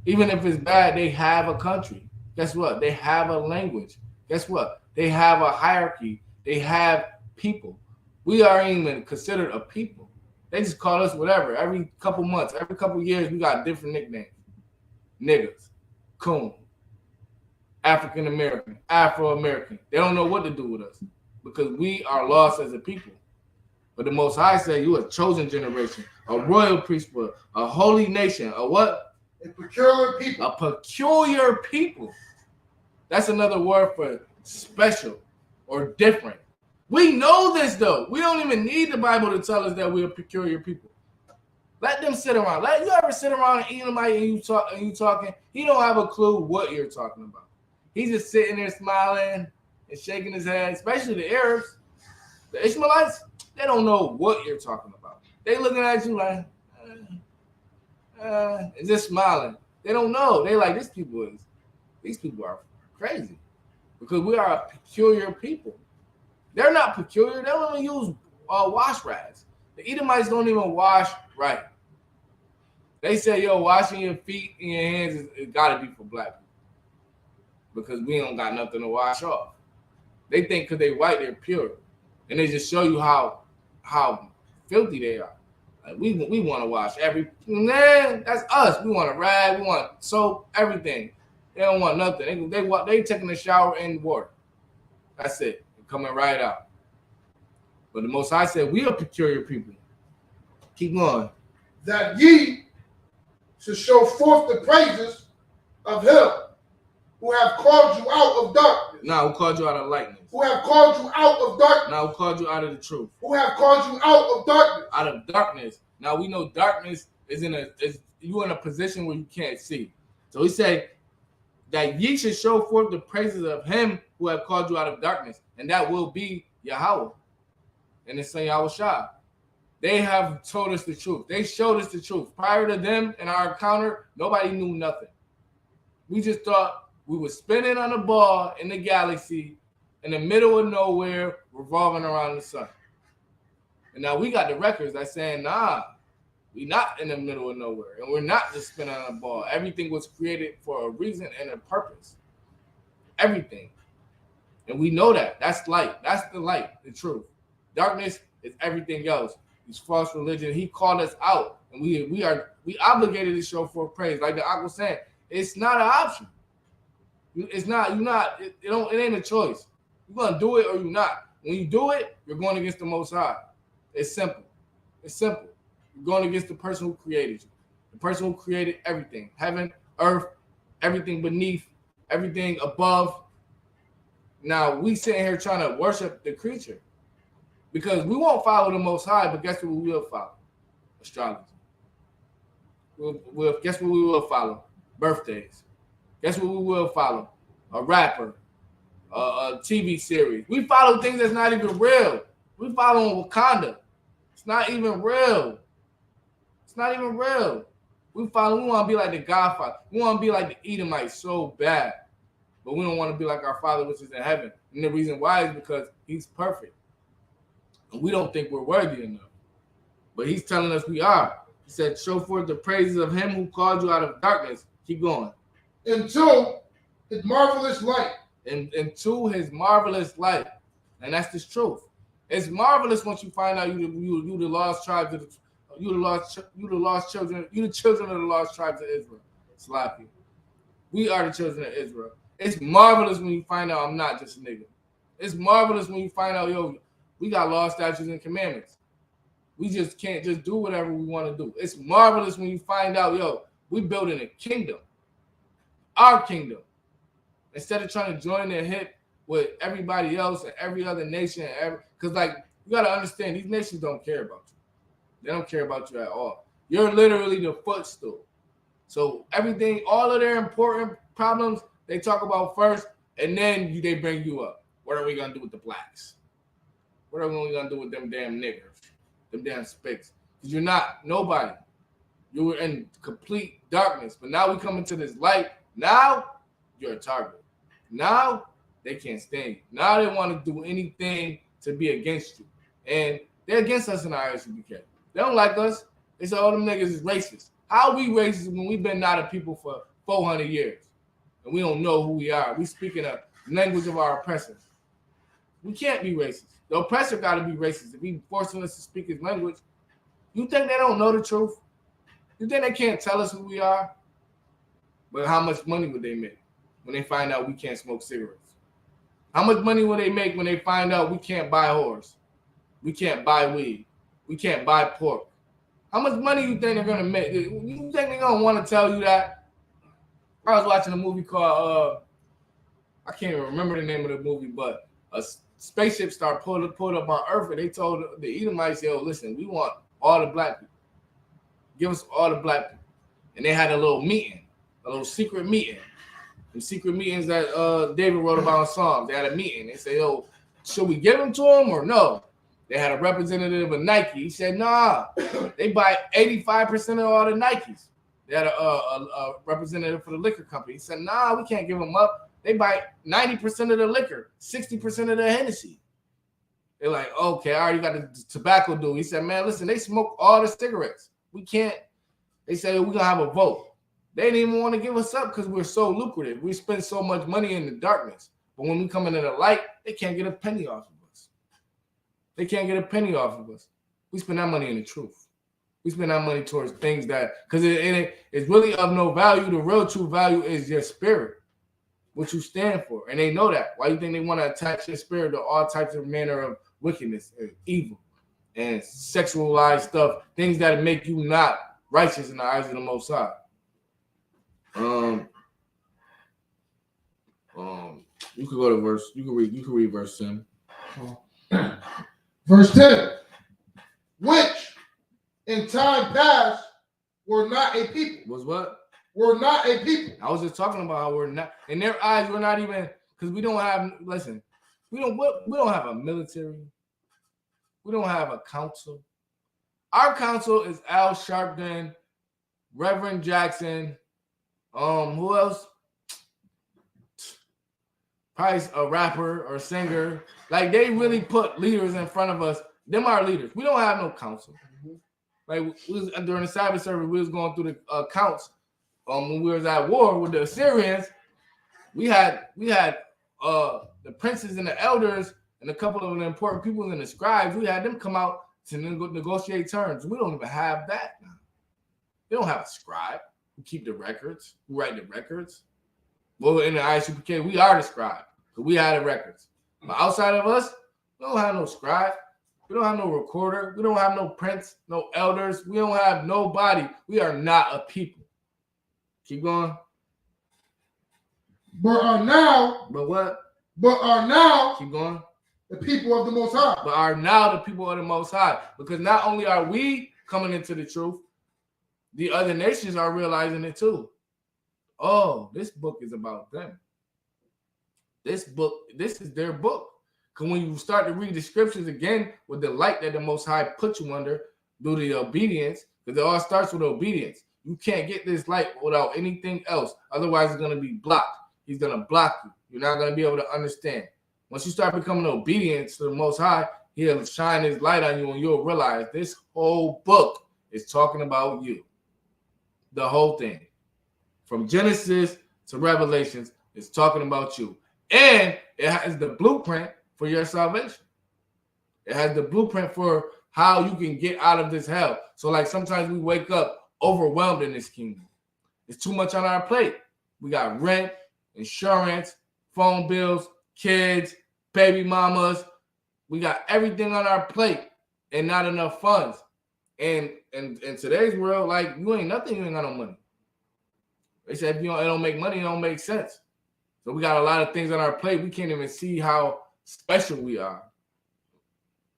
Even if it's bad, they have a country. Guess what? They have a language. Guess what? They have a hierarchy. They have people. We aren't even considered a people. They just call us whatever. Every couple months, every couple years, we got different nicknames. Niggas, coon, African American, Afro American. They don't know what to do with us because we are lost as a people. But the Most High said, you a chosen generation, a royal priesthood, a holy nation, a what? A peculiar people. A peculiar people. That's another word for special or different. We know this though. We don't even need the Bible to tell us that we're a peculiar people. Let them sit around. Let you ever sit around and Edomite and you talking. He don't have a clue what you're talking about. He's just sitting there smiling and shaking his head. Especially the Arabs, the Ishmaelites. They don't know what you're talking about. They looking at you like, and just smiling. They don't know. They like these people are crazy because we are a peculiar people. They're not peculiar. They don't even use wash rags. The Edomites don't even wash right. They say, yo, washing your feet and your hands it got to be for black people because we don't got nothing to wash off. They think because they white, they're pure. And they just show you how filthy they are. Like we want to wash man, that's us. We want a rag, we want soap, everything. They don't want nothing. They taking a shower in water. That's it. Coming right out. But the Most High said, we are peculiar people. Keep going. That ye should show forth the praises of him who have called you out of darkness. Now who called you out of lightness. Who have called you out of darkness. Now who called you out of the truth. Who have called you out of darkness. Out of darkness. Now we know darkness is you in a position where you can't see. So he said, that ye should show forth the praises of him who have called you out of darkness, and that will be Yahweh and his son Yahushua. They have told us the truth. They showed us the truth. Prior to them and our encounter, nobody knew nothing. We just thought we were spinning on a ball in the galaxy in the middle of nowhere, revolving around the sun. And now we got the records that saying, nah, we not in the middle of nowhere, and we're not just spinning on a ball. Everything was created for a reason and a purpose. Everything. And we know that. That's light. That's the light, the truth. Darkness is everything else. These false religion. He called us out, and we obligated to show forth praise. Like the Aqua was saying, it's not an option. It's not. You're not. It ain't a choice. You're gonna do it or you're not. When you do it, you're going against the Most High. It's simple. It's simple. You're going against the person who created you, the person who created everything, heaven, earth, everything beneath, everything above. Now we sitting here trying to worship the creature because we won't follow the Most High, but guess what we will follow? Astrology. Guess what we will follow? Birthdays. Guess what we will follow? A rapper, a TV series. We follow things that's not even real. We follow Wakanda. It's not even real. It's not even real. We want to be like the Godfather. We want to be like the Edomites so bad. But we don't want to be like our Father which is in heaven. And the reason why is because he's perfect. And we don't think we're worthy enough. But he's telling us we are. He said, show forth the praises of him who called you out of darkness. Keep going. Into his marvelous light. Into his marvelous light. And that's the truth. It's marvelous once you find out you the lost tribes of the children of the lost tribes of Israel. Slappy. We are the children of Israel. It's marvelous when you find out I'm not just a nigga. It's marvelous when you find out, yo, we got law, statutes, and commandments. We just can't just do whatever we want to do. It's marvelous when you find out, yo, we building a kingdom. Our kingdom. Instead of trying to join their hip with everybody else and every other nation, because like you gotta understand, these nations don't care about you. They don't care about you at all. You're literally the footstool. So everything, all of their important problems, they talk about first, and then they bring you up. What are we gonna do with the blacks? What are we gonna do with them damn niggers, them damn spics? Because you're not nobody. You were in complete darkness, but now we come into this light. Now you're a target. Now they can't stand you. Now they want to do anything to be against you. And they're against us in our Isupk. They don't like us. They say, all them niggas is racist. How are we racist when we've been out of people for 400 years? And we don't know who we are. We speaking a language of our oppressors. We can't be racist. The oppressor got to be racist. If he's forcing us to speak his language, you think they don't know the truth? You think they can't tell us who we are? But how much money would they make when they find out we can't smoke cigarettes? How much money will they make when they find out we can't buy horse? We can't buy weed. We can't buy pork. How much money you think they're going to make? You think they're going to want to tell you that? I was watching a movie called, I can't even remember the name of the movie, but a spaceship started pulled up on Earth, and they told the Edomites, yo, listen, we want all the black people. Give us all the black people. And they had a little meeting, a little secret meeting. The secret meetings that David wrote about in Psalms. They had a meeting. They said, yo, should we give them to him or no? They had a representative of Nike. He said, nah, they buy 85% of all the Nikes. They had a representative for the liquor company. He said, nah, we can't give them up. They buy 90% of the liquor, 60% of the Hennessy. They're like, okay, I already got the tobacco dude. He said, man, listen, they smoke all the cigarettes. We can't. They said, we're going to have a vote. They didn't even want to give us up because we're so lucrative. We spend so much money in the darkness. But when we come into the light, they can't get a penny off of us. They can't get a penny off of us. We spend that money in the truth. We spend that money towards things that, because it's really of no value. The real true value is your spirit, what you stand for. And they know that. Why do you think they want to attach your spirit to all types of manner of wickedness and evil and sexualized stuff, things that make you not righteous in the eyes of the Most High? You could go to verse. You can read verse 10. Verse 10. Which in time past were not a people. Was what? were not a people. I was just talking about how we're not, in their eyes, we're not even, because we don't have, listen, we don't have a military. We don't have a council. Our council is Al Sharpton, Reverend Jackson, who else? Probably a rapper or singer. Like, they really put leaders in front of us. Them are leaders. We don't have no council. Like, during the Sabbath service, we was going through the accounts. When we was at war with the Assyrians, we had the princes and the elders and a couple of the important people and the scribes. We had them come out to negotiate terms. We don't even have that now. They don't have a scribe who keep the records, who write the records. Well, in the Isupk, we are the scribe, so we have the records. But outside of us, we don't have no scribe. We don't have no recorder. We don't have no prince, no elders. We don't have nobody. We are not a people. Keep going. But are now. But what? But are now. Keep going. The people of the Most High. But are now the people of the Most High. Because not only are we coming into the truth, the other nations are realizing it too. Oh, this book is about them. This is their book. Because when you start to read the scriptures again with the light that the Most High put you under, do the obedience, because it all starts with obedience. You can't get this light without anything else. Otherwise, it's going to be blocked. He's going to block you. You're not going to be able to understand. Once you start becoming obedient to the Most High, he'll shine his light on you and you'll realize this whole book is talking about you. The whole thing. From Genesis to Revelations is talking about you. And it has the blueprint for your salvation. It has the blueprint for how you can get out of this hell. So like sometimes we wake up overwhelmed in this kingdom. It's too much on our plate. We got rent, insurance, phone bills, kids, baby mamas. We got everything on our plate and not enough funds. And in today's world, like, you ain't nothing, you ain't got no money. They said if it don't make money, it don't make sense. So we got a lot of things on our plate. We can't even see how special we are.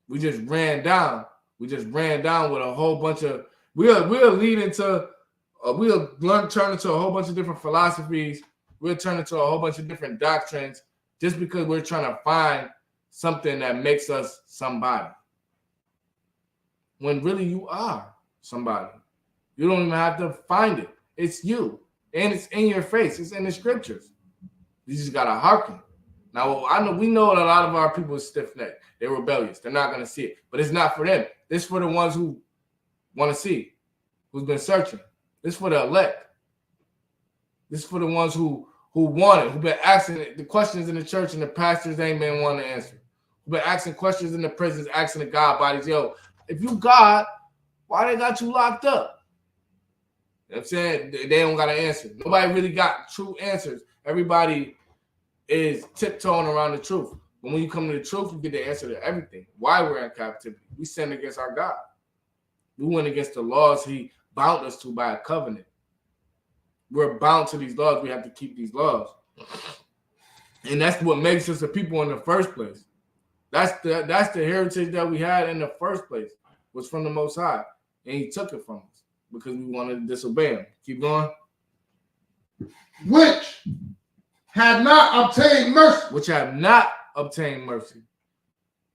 We just ran down. We just ran down with a whole bunch of, we'll lead into, turn into a whole bunch of different philosophies. We'll turn into a whole bunch of different doctrines just because we're trying to find something that makes us somebody. When really you are somebody. You don't even have to find it. It's you. And it's in your face. It's in the scriptures. You just got to hearken. Now, we know that a lot of our people are stiff-necked. They're rebellious. They're not going to see it. But it's not for them. This is for the ones who want to see, who's been searching. This is for the elect. This is for the ones who want it, who've been asking the questions in the church and the pastors ain't been wanting to answer. Who've been asking questions in the prisons, asking the God bodies, yo, if you God, why they got you locked up? You know what I'm saying? They don't got an answer. Nobody really got true answers. Everybody is tiptoeing around the truth. But when you come to the truth, you get the answer to everything. Why we're in captivity. We sinned against our God. We went against the laws he bound us to by a covenant. We're bound to these laws. We have to keep these laws. And that's what makes us a people in the first place. That's the heritage that we had in the first place, was from the Most High. And he took it from us because we wanted to disobey him. Keep going. Which have not obtained mercy. Which have not obtained mercy.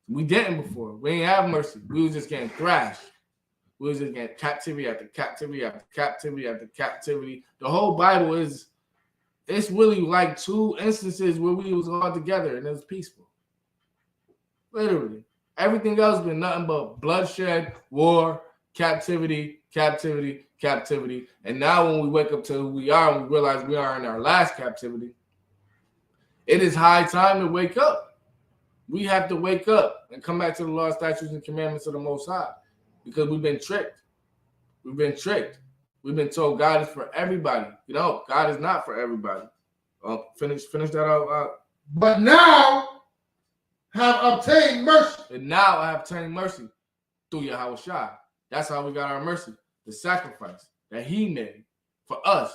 We didn't before. We ain't have mercy. We was just getting thrashed. We was just getting captivity after captivity after captivity after captivity. The whole Bible it's really like two instances where we was all together and it was peaceful. Literally. Everything else been nothing but bloodshed, war, captivity, captivity, captivity. And now when we wake up to who we are and we realize we are in our last captivity, it is high time to wake up. We have to wake up and come back to the law, statutes, and commandments of the Most High because we've been tricked. We've been tricked. We've been told God is for everybody. You know, God is not for everybody. Finish that out. But now have obtained mercy. And now I have obtained mercy through Yahweh. That's how we got our mercy. The sacrifice that he made for us.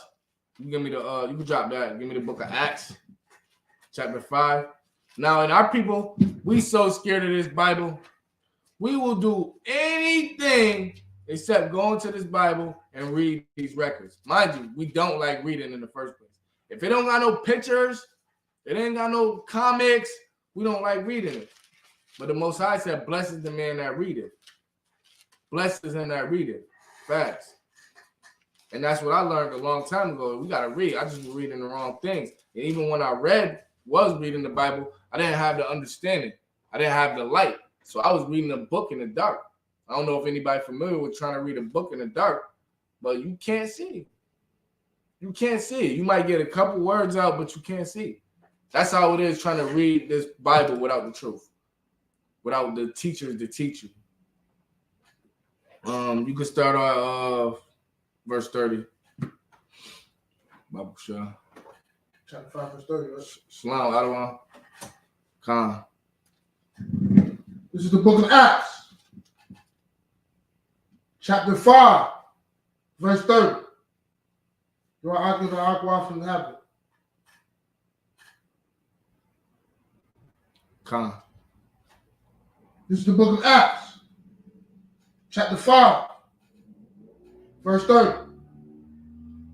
You give me the you can drop that. Give me the book of Acts, chapter 5. Now, in our people, we so scared of this Bible, we will do anything except go into this Bible and read these records. Mind you, we don't like reading in the first place. If it don't got no pictures, it ain't got no comics, we don't like reading it. But the Most High said, blessed is the man that readeth. Blessed is him that readeth. Facts. And that's what I learned a long time ago. We got to read. I just was reading the wrong things. And even when I was reading the Bible, I didn't have the understanding. I didn't have the light. So I was reading a book in the dark. I don't know if anybody familiar with trying to read a book in the dark, but you can't see. You can't see. You might get a couple words out, but you can't see. That's how it is trying to read this Bible without the truth, without the teachers to teach you. You can start on verse 30. Bible Shah. Chapter 5, verse 30. Right? Shalom, Adawan. Khan. This is the book of Acts. Chapter 5, verse 30. Do I argue the aqua from heaven? Khan. This is the book of Acts. Chapter 5, verse 30.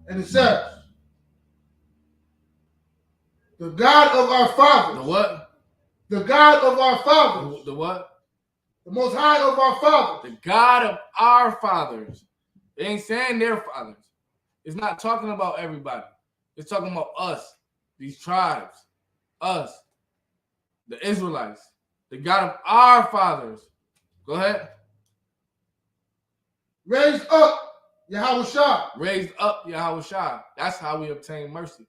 And it says, the God of our fathers. The what? The God of our fathers. The what? The Most High of our fathers. The God of our fathers. It ain't saying their fathers. It's not talking about everybody. It's talking about us, these tribes, us, the Israelites, the God of our fathers. Go ahead. Raised up Yahushua. Raised up Yahushua. That's how we obtain mercy.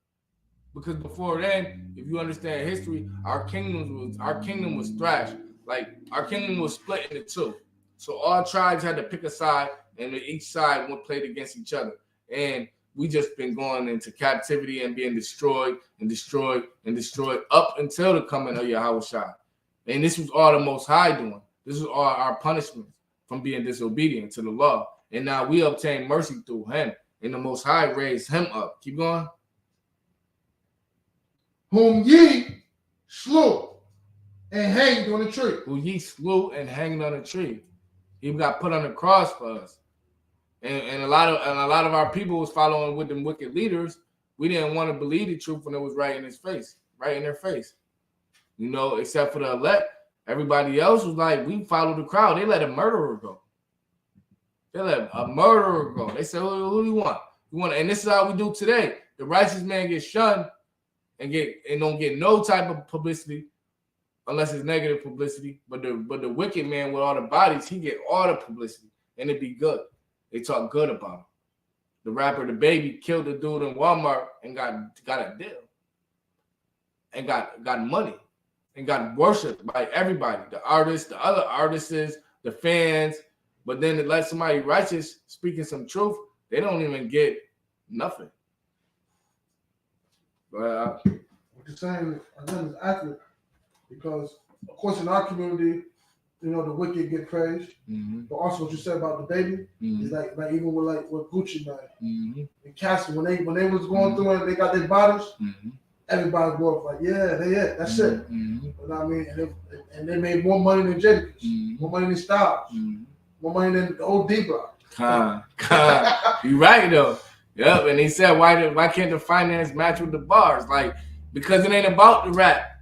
Because before then, if you understand history, our kingdom was thrashed. Like our kingdom was split into two. So all tribes had to pick a side, and each side would play against each other. And we just been going into captivity and being destroyed and destroyed and destroyed up until the coming of Yahushua. And this was all the Most High doing. This was all our punishment from being disobedient to the law. And now we obtain mercy through him. And the Most High raised him up. Keep going. Whom ye slew and hanged on a tree. Who ye slew and hanged on a tree. He got put on the cross for us. And a lot of our people was following with them wicked leaders. We didn't want to believe the truth when it was right in his face, right in their face. You know, except for the elect. Everybody else was like, we followed the crowd. They let a murderer go. They let a murderer go. They said, who do you want? You want? And this is how we do today. The righteous man gets shunned and don't get no type of publicity unless it's negative publicity. But the wicked man with all the bodies, he get all the publicity and it be good. They talk good about him. The rapper, the baby, killed the dude in Walmart and got a deal and got money and got worshipped by everybody, the artists, the other artists, the fans. But then to let somebody righteous speaking some truth, they don't even get nothing. But what you're saying, again, is accurate because, of course, in our community, you know, the wicked get praised. Mm-hmm. But also, what you said about the baby is like even with Gucci Mane and Cassie, when they was going through it, they got their bodies. Everybody was like, yeah, that's it. You know what I mean? And they made more money than Jadakiss, more money than Styles, more money than the old D-Block. You right though. Yep. And he said, why can't the finance match with the bars? Like, because it ain't about the rap.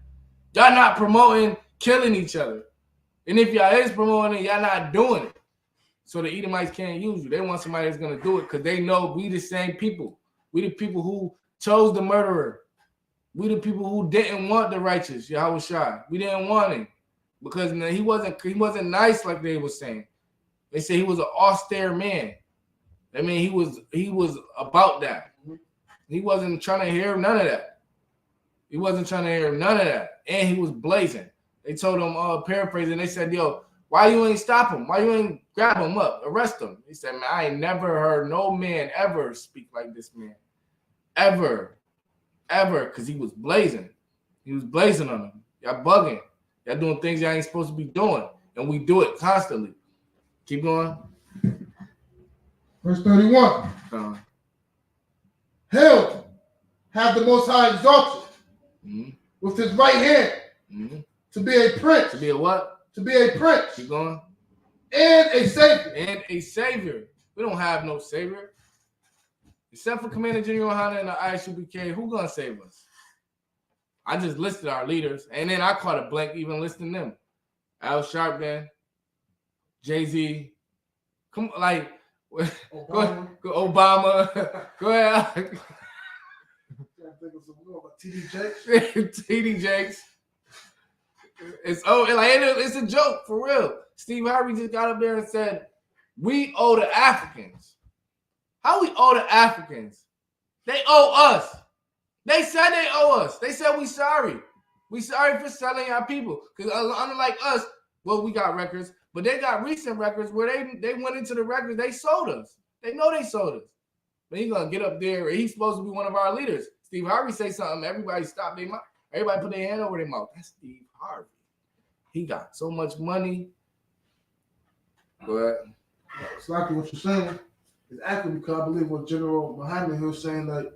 Y'all not promoting killing each other. And if y'all is promoting it, y'all not doing it. So the Edomites can't use you. They want somebody that's gonna do it because they know we the same people. We the people who chose the murderer. We the people who didn't want the righteous, Yahushua. We didn't want him because he wasn't nice like they were saying. They say he was an austere man. I mean, he was about that. He wasn't trying to hear none of that. He wasn't trying to hear none of that. And he was blazing. They told him, paraphrasing, they said, yo, why you ain't stop him? Why you ain't grab him up, arrest him? He said, man, I ain't never heard no man ever speak like this man. Ever, because he was blazing. He was blazing on them. Y'all bugging. Y'all doing things y'all ain't supposed to be doing. And we do it constantly. Keep going. Verse 31. Hell have the Most High exalted with his right hand to be a prince. To be a what? To be a prince. Keep going. And a savior. And a savior. We don't have no savior. Except for Commander General Hana and the Isupk, who gonna save us? I just listed our leaders, and then I caught a blank even listing them. Al Sharpton, Jay-Z, come like Obama. go Obama. Go ahead. TD Jakes. TD Jakes. It's a joke for real. Steve Harvey just got up there and said, "We owe the Africans." How we owe the Africans? They owe us. They said they owe us. They said we sorry. We sorry for selling our people. Because unlike us, well, we got records, but they got recent records where they went into the records. They sold us. They know they sold us. But he's gonna get up there. He's supposed to be one of our leaders. Steve Harvey say something. Everybody stop their mouth. Everybody put their hand over their mouth. That's Steve Harvey. He got so much money. Go ahead. It's like what you're saying is accurate because I believe what General Muhammad was saying that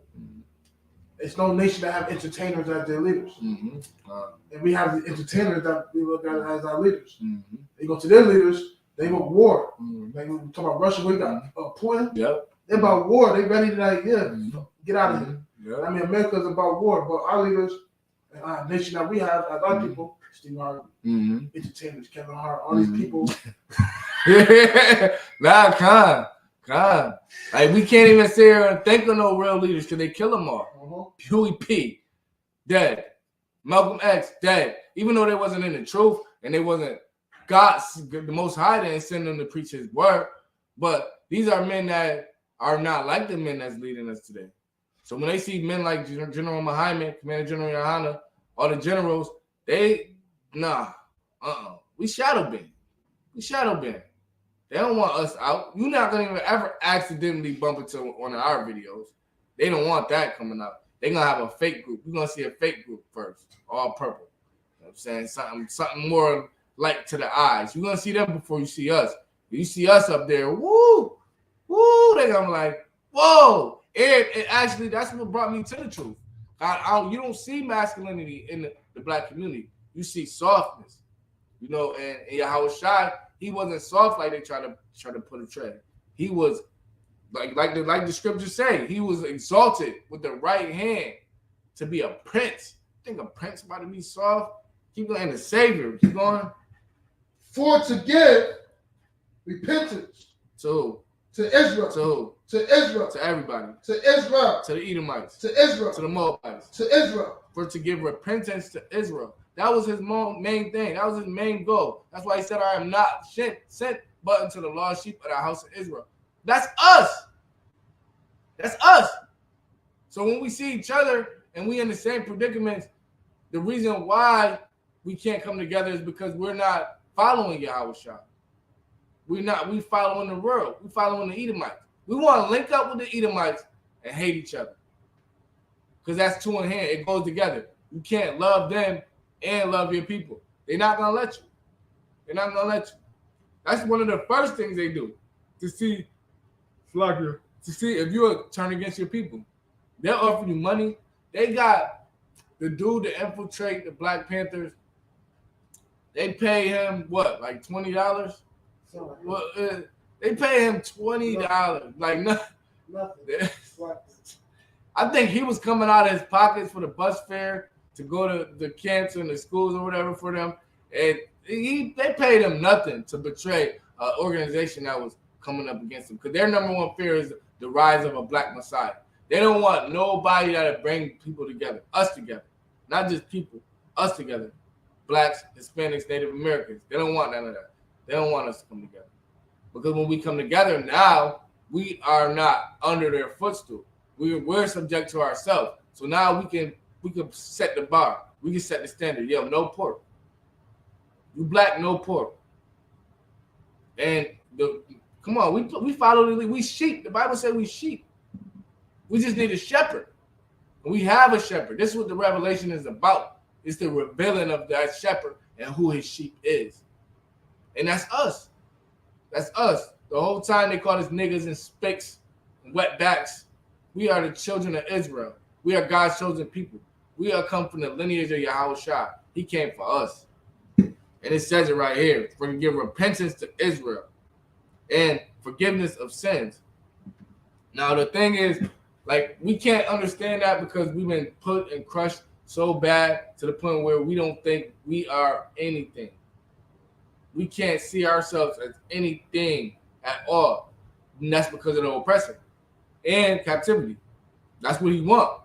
it's no nation that have entertainers as their leaders. Mm-hmm. And we have the entertainers that we look at as our leaders. Mm-hmm. They go to their leaders, they want war. Mm-hmm. Like we talk about Russia, we got Putin. Yep. They're about war. They ready to get out of here. Yep. I mean, America's about war, but our leaders and our nation that we have as our people, Steve Harvey, entertainers, Kevin Hart, all these people. Nah, Khan. Like we can't even sit here and think of no real leaders because they kill them all. Huey P. dead. Malcolm X dead. Even though they wasn't in the truth and they wasn't God's the Most High didn't send them to preach His word, but these are men that are not like the men that's leading us today. So when they see men like General Muhammad, Commander General Yohana, all the generals, we shadow ban. They don't want us out. You're not gonna even ever accidentally bump into one of our videos. They don't want that coming up. They're gonna have a fake group. You're gonna see a fake group first, all purple. You know what I'm saying? Something more light to the eyes. You're gonna see them before you see us. You see us up there, woo, they're gonna be like, whoa. And actually, that's what brought me to the truth. You don't see masculinity in the black community. You see softness. You know, and Yahweh Shai, he wasn't soft like they try to put a trend. He was like the scriptures say, he was exalted with the right hand to be a prince. Think a prince about to be soft? Keep going, and the savior. Keep going. For to give repentance to Israel. To Israel. To everybody. To Israel. To the Edomites. To Israel. To the Moabites. To Israel. For to give repentance to Israel. That was his main thing. That was his main goal. That's why he said, I am not sent but unto the lost sheep of the house of Israel. That's us. That's us. So when we see each other and we in the same predicaments, the reason why we can't come together is because we're not following Yahweh Shai. We following the world. We following the Edomites. We want to link up with the Edomites and hate each other. Because that's two in hand. It goes together. You can't love them and love your people. They're not going to let you. That's one of the first things they do to see if you'll turn against your people. They'll offer you money. They got the dude to infiltrate the Black Panthers. They pay him what, like $20? Well, they pay him $20. Like nothing. I think he was coming out of his pockets for the bus fare to go to the camps and the schools or whatever for them, and they paid him nothing to betray an organization that was coming up against them. Because their number one fear is the rise of a Black Messiah. They don't want nobody that'll bring people together, us together, not just people, us together. Blacks, Hispanics, Native Americans. They don't want none of that. They don't want us to come together. Because when we come together now, we are not under their footstool. We're subject to ourselves. So now we can set the bar. We can set the standard. Yo, no pork. You Black, no pork. And come on, we follow the we sheep. The Bible said we sheep. We just need a shepherd. And we have a shepherd. This is what the revelation is about. It's the revealing of that shepherd and who his sheep is. And that's us. That's us. The whole time they call us niggas and spicks and wetbacks. We are the children of Israel. We are God's chosen people. We are come from the lineage of Yahweh Shai. He came for us. And it says it right here. For to give repentance to Israel and forgiveness of sins. Now, the thing is, like, we can't understand that because we've been put and crushed so bad to the point where we don't think we are anything. We can't see ourselves as anything at all. And that's because of the oppression and captivity. That's what he wants.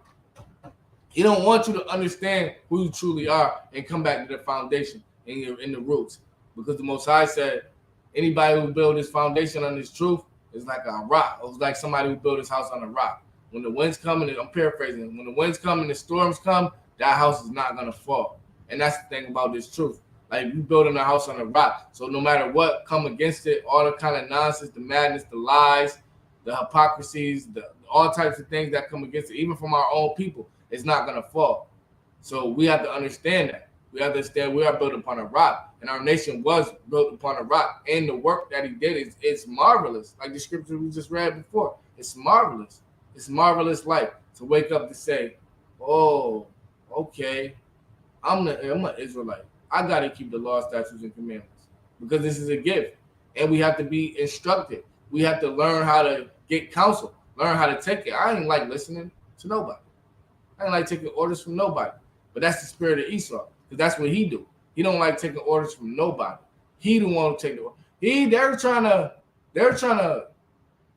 He don't want you to understand who you truly are and come back to the foundation and in the roots. Because the Most High said, anybody who build this foundation on this truth is like a rock. It was like somebody who built his house on a rock. When the winds come, and I'm paraphrasing, when the winds come and the storms come, that house is not going to fall. And that's the thing about this truth. Like, you building a house on a rock. So no matter what come against it, all the kind of nonsense, the madness, the lies, the hypocrisies, all types of things that come against it, even from our own people, it's not going to fall. So we have to understand that. We understand we are built upon a rock, and our nation was built upon a rock. And the work that he did is marvelous. Like the scripture we just read before, it's marvelous. It's marvelous life to wake up to say, "Oh, okay, I'm an Israelite. I gotta keep the law, statutes, and commandments because this is a gift, and we have to be instructed. We have to learn how to get counsel, learn how to take it. I ain't like listening to nobody. I ain't like taking orders from nobody. But that's the spirit of Esau, because that's what he do. He don't like taking orders from nobody. He don't want to take the order. They're trying to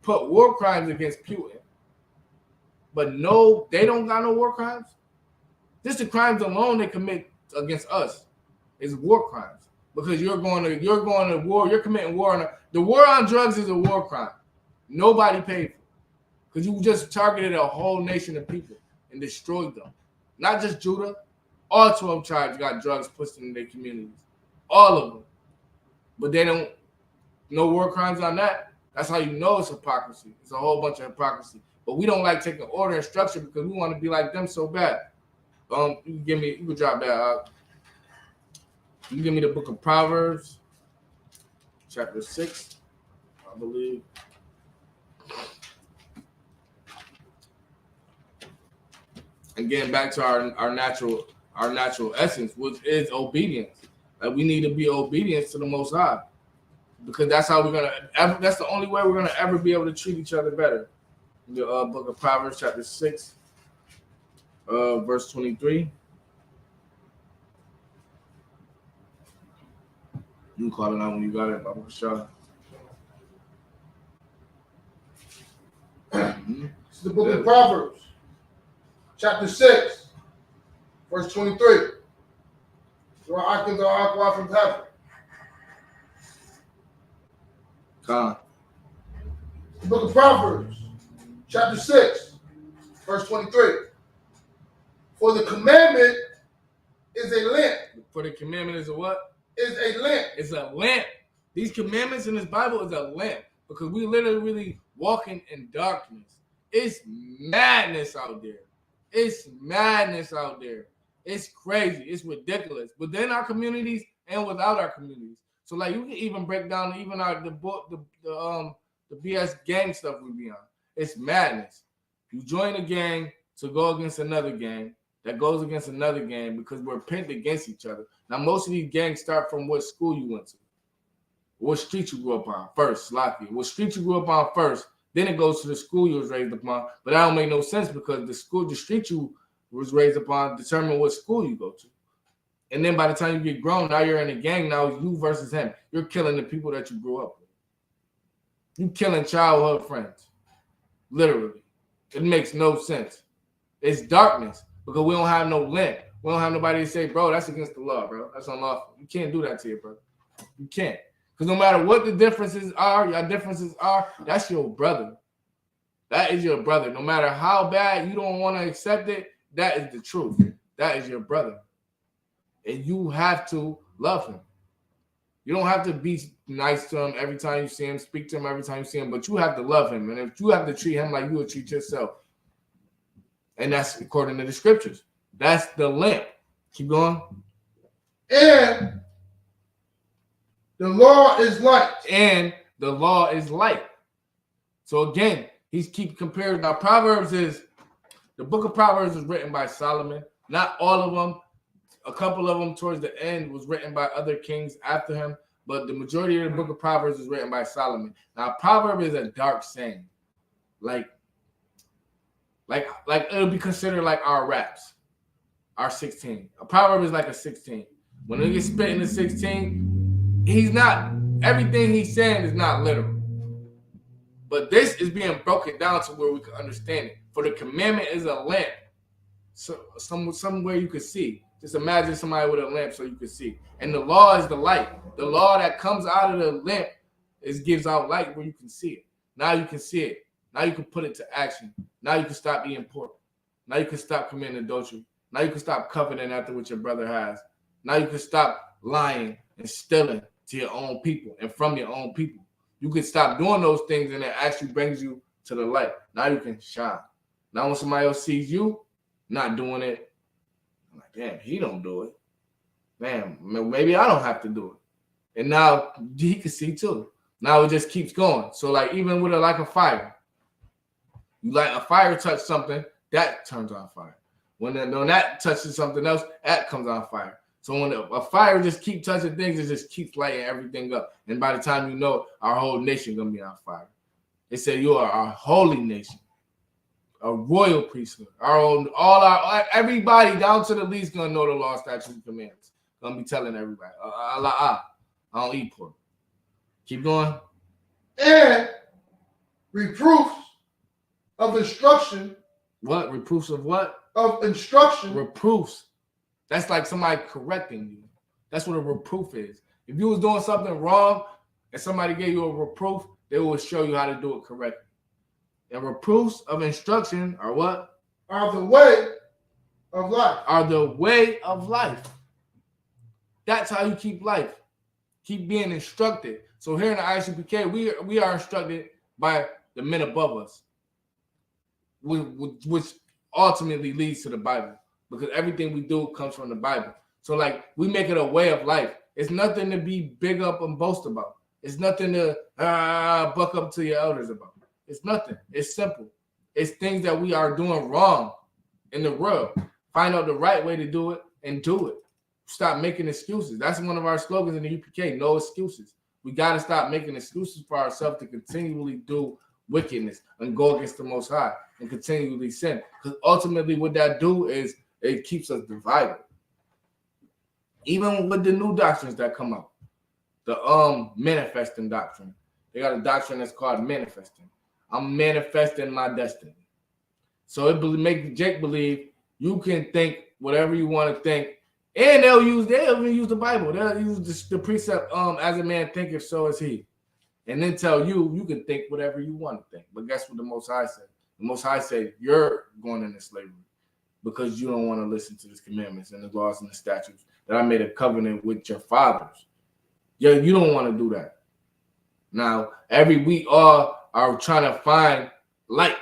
put war crimes against Putin, but no, they don't got no war crimes. Just the crimes alone they commit against us is war crimes, because you're going to war. You're committing war. The war on drugs is a war crime. Nobody paid for it, because you just targeted a whole nation of people and destroyed them. Not just Judah. All 12 tribes got drugs pushed into their communities. All of them. But they don't, no war crimes on that. That's how you know it's hypocrisy. It's a whole bunch of hypocrisy. But we don't like taking order and structure because we want to be like them so bad. You can drop that out. You can give me the book of Proverbs, chapter 6, I believe. And getting back to our natural essence, which is obedience. Like, we need to be obedient to the Most High, because that's how that's the only way we're gonna ever be able to treat each other better. The book of Proverbs, chapter 6, verse 23. You can call it out when you got it, Baba Shah. It's the book of Proverbs, chapter 6, verse 23. Your icons are aqua from heaven. Khan. The book of Proverbs, chapter 6, verse 23. For the commandment is a lamp. For the commandment is a what? Is a lamp. It's a lamp. These commandments in this Bible is a lamp, because we literally really walking in darkness. It's madness out there. It's madness out there. It's crazy. It's ridiculous. Within our communities and without our communities. So, like, you can even break down even the BS gang stuff we be on. It's madness. You join a gang to go against another gang that goes against another gang because we're pinned against each other. Now, most of these gangs start from what school you went to, what street you grew up on first, Slocky. What street you grew up on first, then it goes to the school you was raised upon. But that don't make no sense, because the street you was raised upon determine what school you go to. And then by the time you get grown, now you're in a gang. Now it's you versus him. You're killing the people that you grew up with. You killing childhood friends. Literally. It makes no sense. It's darkness, because we don't have no lamp. We don't have nobody to say, bro, that's against the law, bro. That's unlawful. You can't do that to your brother. You can't. Because no matter what the differences are, that's your brother. That is your brother. No matter how bad you don't want to accept it, that is the truth. That is your brother. And you have to love him. You don't have to be nice to him every time you see him, speak to him every time you see him, but you have to love him. And if you have to treat him like you would treat yourself. And that's according to the scriptures. That's the lamp. Keep going. And the law is light. And the law is light. So again, he's keep comparing. Now, the book of Proverbs is written by Solomon. Not all of them. a couple of them towards the end was written by other kings after him, but the majority of the book of Proverbs is written by Solomon. Now, proverb is a dark saying, like it'll be considered like our raps, our 16. A proverb is like a 16. When it gets spit in the 16, he's not, everything he's saying is not literal. But this is being broken down to where we can understand it. For the commandment is a lamp. So somewhere you could see. Just imagine somebody with a lamp so you could see. And the law is the light. The law that comes out of the lamp gives out light where you can see it. Now you can see it. Now you can put it to action. Now you can stop eating pork. Now you can stop committing adultery. Now you can stop coveting after what your brother has. Now you can stop lying and stealing to your own people and from your own people. You can stop doing those things and it actually brings you to the light. Now you can shine. Now when somebody else sees you not doing it, I'm like, damn, he don't do it. Man, maybe I don't have to do it. And now he can see too. Now it just keeps going. So like even with a fire, you like a fire touch something, that turns on fire. When that touches something else, that comes on fire. So when a fire just keeps touching things, it just keeps lighting everything up. And by the time you know, our whole nation gonna be on fire. They say you are our holy nation, a royal priesthood. Everybody down to the least gonna know the law, statutes, and commandments. Gonna be telling everybody, I don't eat pork. Keep going. And reproofs of instruction. What? Reproofs of what? Of instruction. Reproofs. That's like somebody correcting you. That's what a reproof is. If you was doing something wrong and somebody gave you a reproof, they will show you how to do it correctly. And reproofs of instruction are what? Are the way of life. Are the way of life. That's how you keep life. Keep being instructed. So here in the Isupk, we are instructed by the men above us, which ultimately leads to the Bible. Because everything we do comes from the Bible. So like we make it a way of life. It's nothing to be big up and boast about. It's nothing to buck up to your elders about. It's nothing. It's simple. It's things that we are doing wrong in the world. Find out the right way to do it and do it. Stop making excuses. That's one of our slogans in the UPK, no excuses. We got to stop making excuses for ourselves to continually do wickedness and go against the Most High and continually sin. Because ultimately what that do is it keeps us divided. Even with the new doctrines that come out, the manifesting doctrine. They got a doctrine that's called manifesting. I'm manifesting my destiny. So it make Jake believe you can think whatever you want to think, and they'll even use the Bible. They'll use the precept, as a man thinketh, so is he. And then tell you can think whatever you want to think. But guess what the Most High said? The Most High said you're going into slavery because you don't want to listen to his commandments and the laws and the statutes that I made a covenant with your fathers. Yeah, you don't want to do that. Now, we all are trying to find light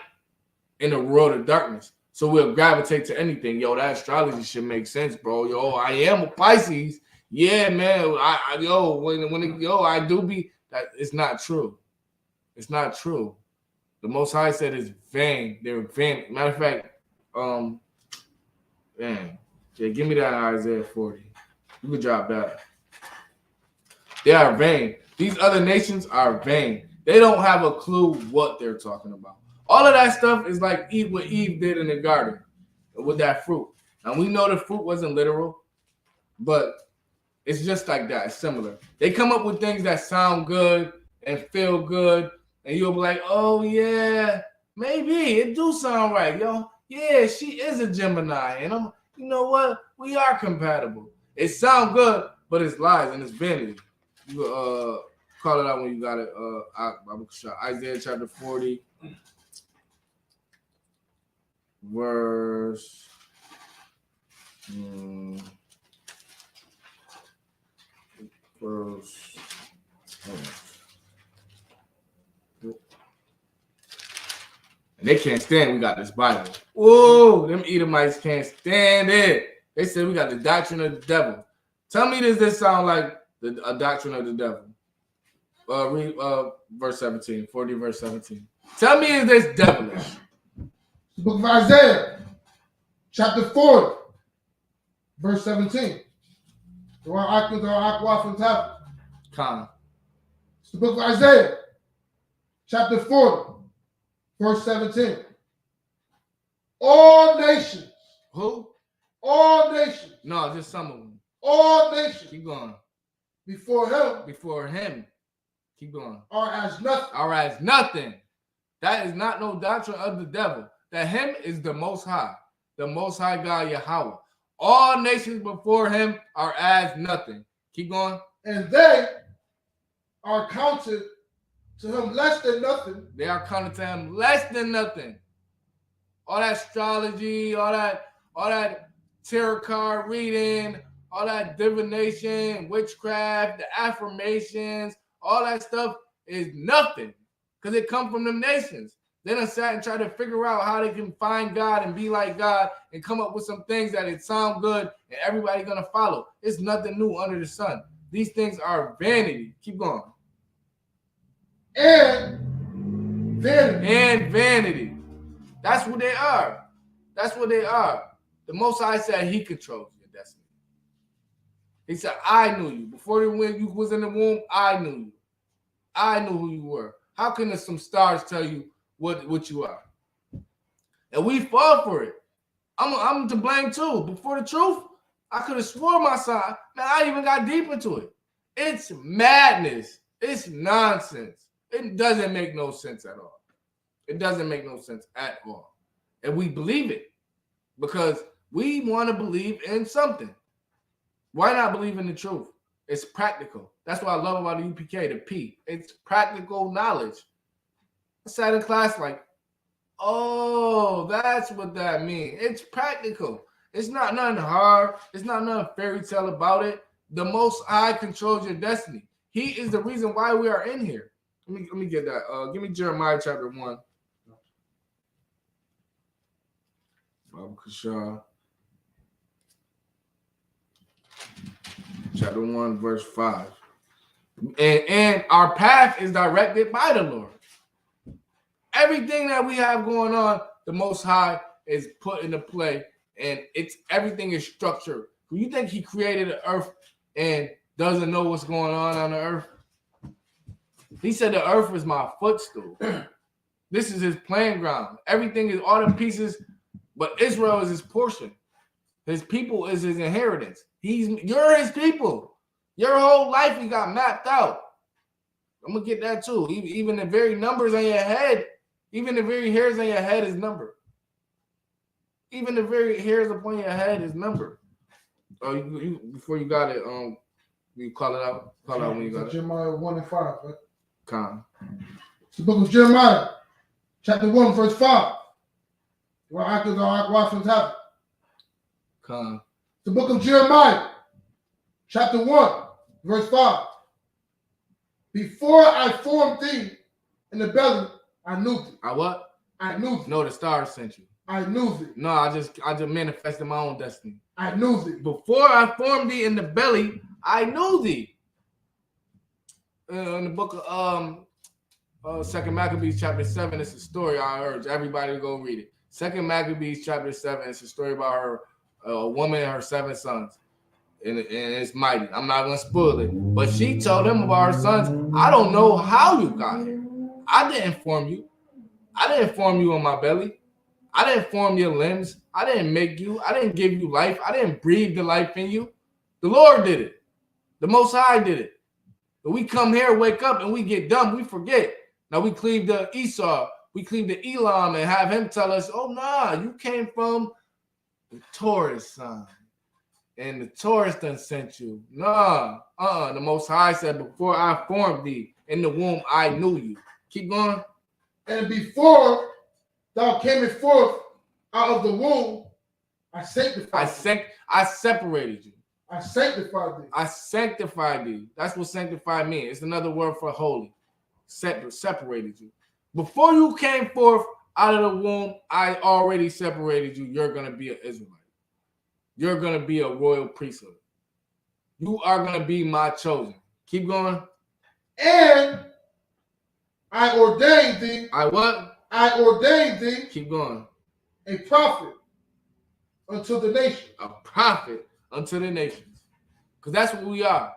in the world of darkness. So we'll gravitate to anything. Yo, that astrology should make sense, bro. Yo, I am a Pisces. Yeah, man. I do be that. It's not true. It's not true. The Most High said it's vain. They're vain. Matter of fact, man, yeah, give me that Isaiah 40. You can drop that. They are vain. These other nations are vain. They don't have a clue what they're talking about. All of that stuff is like what Eve did in the garden with that fruit. Now, we know the fruit wasn't literal, but it's just like that. It's similar. They come up with things that sound good and feel good, and you'll be like, oh, yeah, maybe. It do sound right, yo. Yeah, she is a Gemini, and you know what? We are compatible. It sounds good, but it's lies and it's vanity. You call it out when you got it. Isaiah chapter 40, verse. Verse. And they can't stand we got this Bible. Whoa, them Edomites can't stand it. They said we got the doctrine of the devil. Tell me, does this sound like a doctrine of the devil? Read verse 17, 40 verse 17. Tell me, is this devilish? The book of Isaiah, chapter 40, verse 17. Con. It's the book of Isaiah, chapter 40, verse 17. All nations. Who? All nations. No, just some of them. All nations. Keep going. Before him. Before him. Keep going. Are as nothing. Are as nothing. That is not no doctrine of the devil. That him is the Most High. The Most High God Yahweh. All nations before him are as nothing. Keep going. And they are counted to him less than nothing. They are counted to him less than nothing. All that astrology, all that tarot card reading, all that divination, witchcraft, the affirmations, all that stuff is nothing. Because it comes from them nations. They done sat and tried to figure out how they can find God and be like God and come up with some things that it sound good and everybody gonna follow. It's nothing new under the sun. These things are vanity. Keep going. And vanity. And vanity. That's what they are. That's what they are. The Most High said he controls your destiny. He said, I knew you. Before when you was in the womb, I knew you. I knew who you were. How can some stars tell you what you are? And we fall for it. I'm to blame too. Before the truth, I could have swore my son. Man, I even got deep into it. It's madness. It's nonsense. It doesn't make no sense at all. It doesn't make no sense at all. And we believe it because we want to believe in something. Why not believe in the truth? It's practical. That's what I love about the UPK, the P. It's practical knowledge. I sat in class like, oh, that's what that means. It's practical. It's not nothing hard. It's not nothing fairy tale about it. The Most High controls your destiny. He is the reason why we are in here. Let me get that. Give me Jeremiah chapter 1. Bible Kashar. Chapter 1, verse 5. And our path is directed by the Lord. Everything that we have going on, the Most High is put into play, and everything is structured. You think he created the earth and doesn't know what's going on the earth? He said the earth is my footstool. This is his playing ground. Everything is all the pieces, but Israel is his portion. His people is his inheritance. You're his people. Your whole life you got mapped out. I'm gonna get that too. Even the very numbers on your head, even the very hairs on your head is numbered. Even the very hairs upon your head is numbered. Oh, before you got it, you call it out. Call it out when you got it. Jeremiah 1 and 5, right? Con. It's the book of Jeremiah, chapter 1, verse 5. Where actors are watching happen. Con. The book of Jeremiah, chapter 1, verse 5. Before I formed thee in the belly, I knew thee. I what? I knew thee. No, the stars sent you. I knew thee. No, I just manifested my own destiny. I knew thee. Before I formed thee in the belly, I knew thee. In the book of 2 Maccabees chapter 7, it's a story. I urge everybody to go read it. 2 Maccabees chapter 7, it's a story about a woman and her 7 sons. And it's mighty. I'm not going to spoil it. But she told him about her sons. I don't know how you got here. I didn't form you. I didn't form you in my belly. I didn't form your limbs. I didn't make you. I didn't give you life. I didn't breathe the life in you. The Lord did it. The Most High did it. But we come here, wake up, and we get dumb. We forget. Now we cleave to Esau. We cleave to Elam and have him tell us, oh, nah, you came from the Taurus sign. And the Taurus done sent you. Nah, the Most High said, before I formed thee in the womb, I knew you. Keep going. And before thou camest forth out of the womb, I sanctified thee. I separated you. I sanctified thee. I sanctified thee. That's what sanctified means. It's another word for holy. Separated you. Before you came forth out of the womb, I already separated you. You're going to be an Israelite. You're going to be a royal priesthood. You are going to be my chosen. Keep going. And I ordained thee. I what? I ordained thee. Keep going. A prophet unto the nation. A prophet unto the nations. Because that's what we are.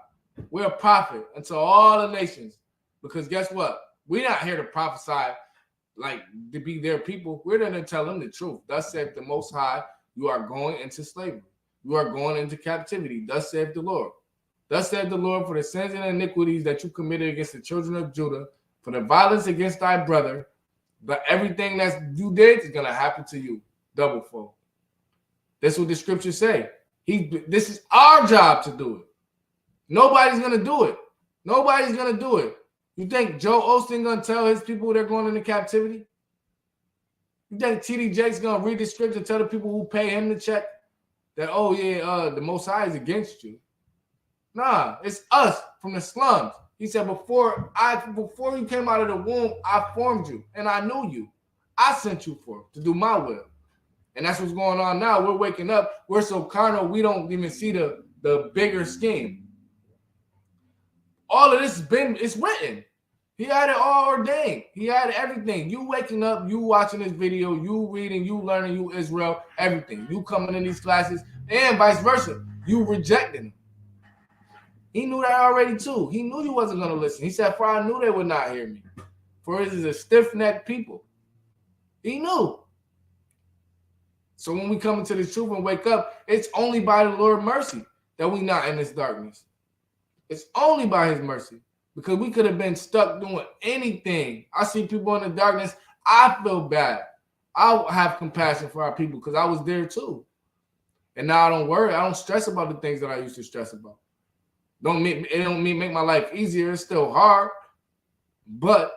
We're a prophet unto all the nations. Because guess what? We're not here to prophesy like to be their people. We're there to tell them the truth. Thus saith the Most High, you are going into slavery. You are going into captivity. Thus saith the Lord. Thus saith the Lord, for the sins and iniquities that you committed against the children of Judah, for the violence against thy brother, but everything that you did is going to happen to you double fold. That's what the scriptures say. This is our job to do it. Nobody's going to do it. Nobody's going to do it. You think Joe Osteen going to tell his people they're going into captivity? You think T.D. Jakes going to read the scripture and tell the people who pay him the check that, oh, yeah, the Most High is against you? Nah, it's us from the slums. He said, before you came out of the womb, I formed you and I knew you. I sent you forth to do my will. And that's what's going on now. We're waking up. We're so carnal, we don't even see the bigger scheme. All of this it's written. He had it all ordained. He had everything. You waking up, you watching this video, you reading, you learning, you Israel, everything. You coming in these classes and vice versa. You rejecting him. He knew that already too. He knew you wasn't going to listen. He said, for I knew they would not hear me. For it is a stiff-necked people. He knew. So when we come into the truth and wake up, it's only by the Lord's mercy that we not in this darkness. It's only by his mercy. Because we could have been stuck doing anything. I see people in the darkness. I feel bad. I have compassion for our people because I was there too. And now I don't worry. I don't stress about the things that I used to stress about. It don't mean make my life easier. It's still hard. But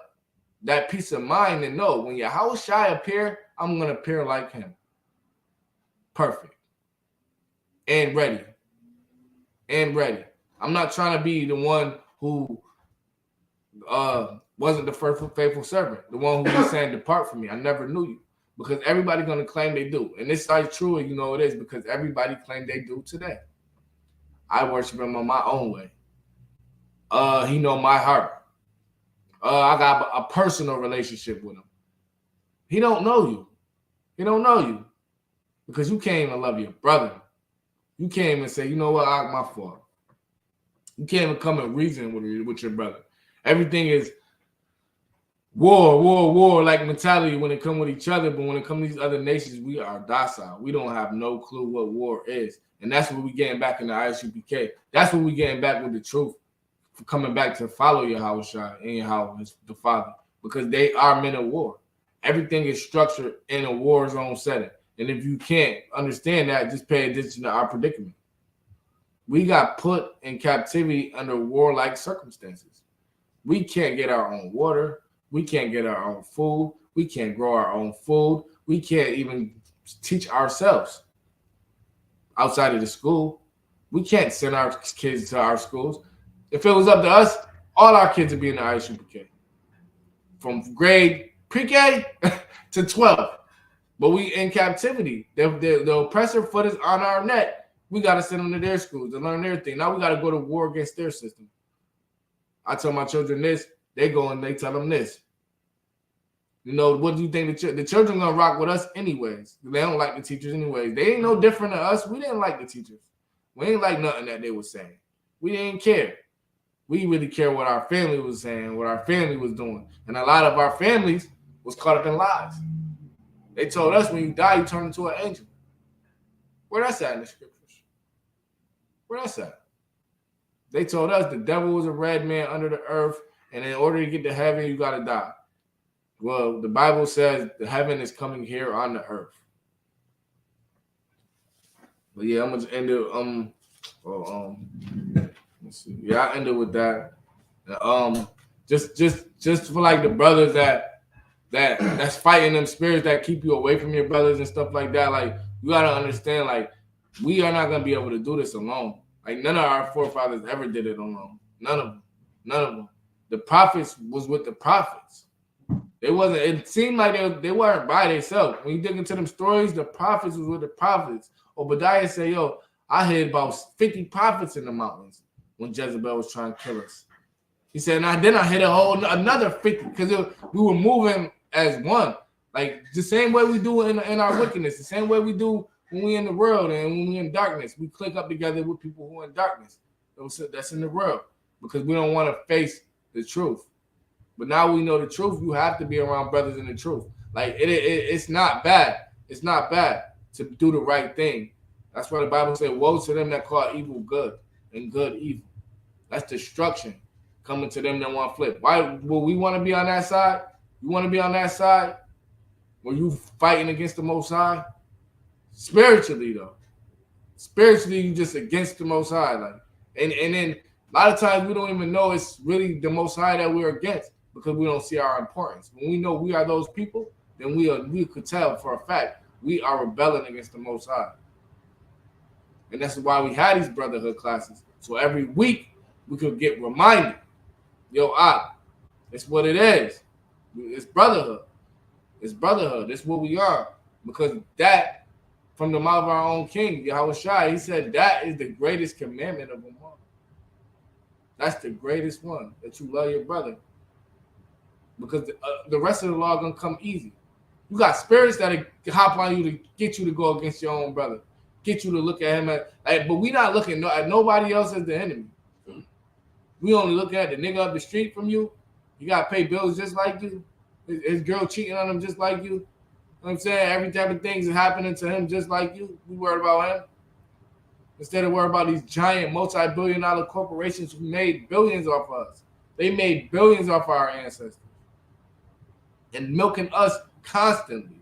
that peace of mind and know when Yahushua appear, I'm going to appear like him. Perfect. And ready. And ready. I'm not trying to be the one who wasn't the first faithful servant, the one who was saying, depart from me. I never knew you. Because everybody's going to claim they do. And it's like true, and you know it is, because everybody claimed they do today. I worship him on my own way. He know my heart. I got a personal relationship with him. He don't know you. He don't know you. Because you came and love your brother. You came and say, you know what, my fault. You can't even come and reason with your brother. Everything is war like mentality when it comes with each other. But when it comes to these other nations, we are docile. We don't have no clue what war is. And that's what we're getting back in the Isupk. That's what we're getting back with the truth. For coming back to follow Yahushua and Yahweh, the Father. Because they are men of war. Everything is structured in a war zone setting. And if you can't understand that, just pay attention to our predicament. We got put in captivity under warlike circumstances. We can't get our own water. We can't get our own food. We can't grow our own food. We can't even teach ourselves outside of the school. We can't send our kids to our schools. If it was up to us, all our kids would be in the Isupk. From grade pre-K to 12. But we in captivity. The oppressor foot is on our neck. We got to send them to their schools to learn their thing. Now we got to go to war against their system. I tell my children this. They go and they tell them this. You know, what do you think? The children going to rock with us anyways. They don't like the teachers anyways. They ain't no different than us. We didn't like the teachers. We ain't like nothing that they were saying. We didn't care. We really care what our family was saying, what our family was doing. And a lot of our families was caught up in lies. They told us when you die, you turn into an angel. Where that's at in the scriptures? Where that's at? They told us the devil was a red man under the earth, and in order to get to heaven, you got to die. Well, the Bible says the heaven is coming here on the earth. But yeah, I'm gonna end it. Let's see. Yeah, I end it with that. Just for like the brothers that's fighting them spirits that keep you away from your brothers and stuff like that. Like, you gotta understand, like, we are not gonna be able to do this alone. Like, none of our forefathers ever did it alone. None of them. The prophets was with the prophets. It seemed like they weren't by themselves. When you dig into them stories, the prophets was with the prophets. Obadiah said, yo, I hid about 50 prophets in the mountains when Jezebel was trying to kill us. He said, and then I hit another 50 because we were moving as one. Like the same way we do in our wickedness, the same way we do when we in the world and when we in darkness, we click up together with people who are in darkness. That's in the world because we don't want to face the truth. But now we know the truth. You have to be around brothers in the truth. Like it's not bad. It's not bad to do the right thing. That's why the Bible said, "Woe to them that call evil good and good evil." That's destruction coming to them that want to flip. Why will we want to be on that side? You want to be on that side where you fighting against the Most High? Spiritually, though. Spiritually, you just against the Most High. Like, and then a lot of times we don't even know it's really the Most High that we're against because we don't see our importance. When we know we are those people, then we could tell for a fact we are rebelling against the Most High. And that's why we had these brotherhood classes. So every week we could get reminded, yo, it's what it is. It's brotherhood. It's brotherhood. That's what we are. Because that, from the mouth of our own king, Yahweh Shai, he said that is the greatest commandment of them all. That's the greatest one, that you love your brother. Because the rest of the law going to come easy. You got spirits that hop on you to get you to go against your own brother. Get you to look at him but we not looking at nobody else as the enemy. We only look at the nigga up the street from you. You got to pay bills just like you. His girl cheating on him just like you. You know what I'm saying? Every type of things is happening to him just like you. We worried about him. Instead of worried about these giant multi-billion-dollar corporations who made billions off of us. They made billions off our ancestors. And milking us constantly.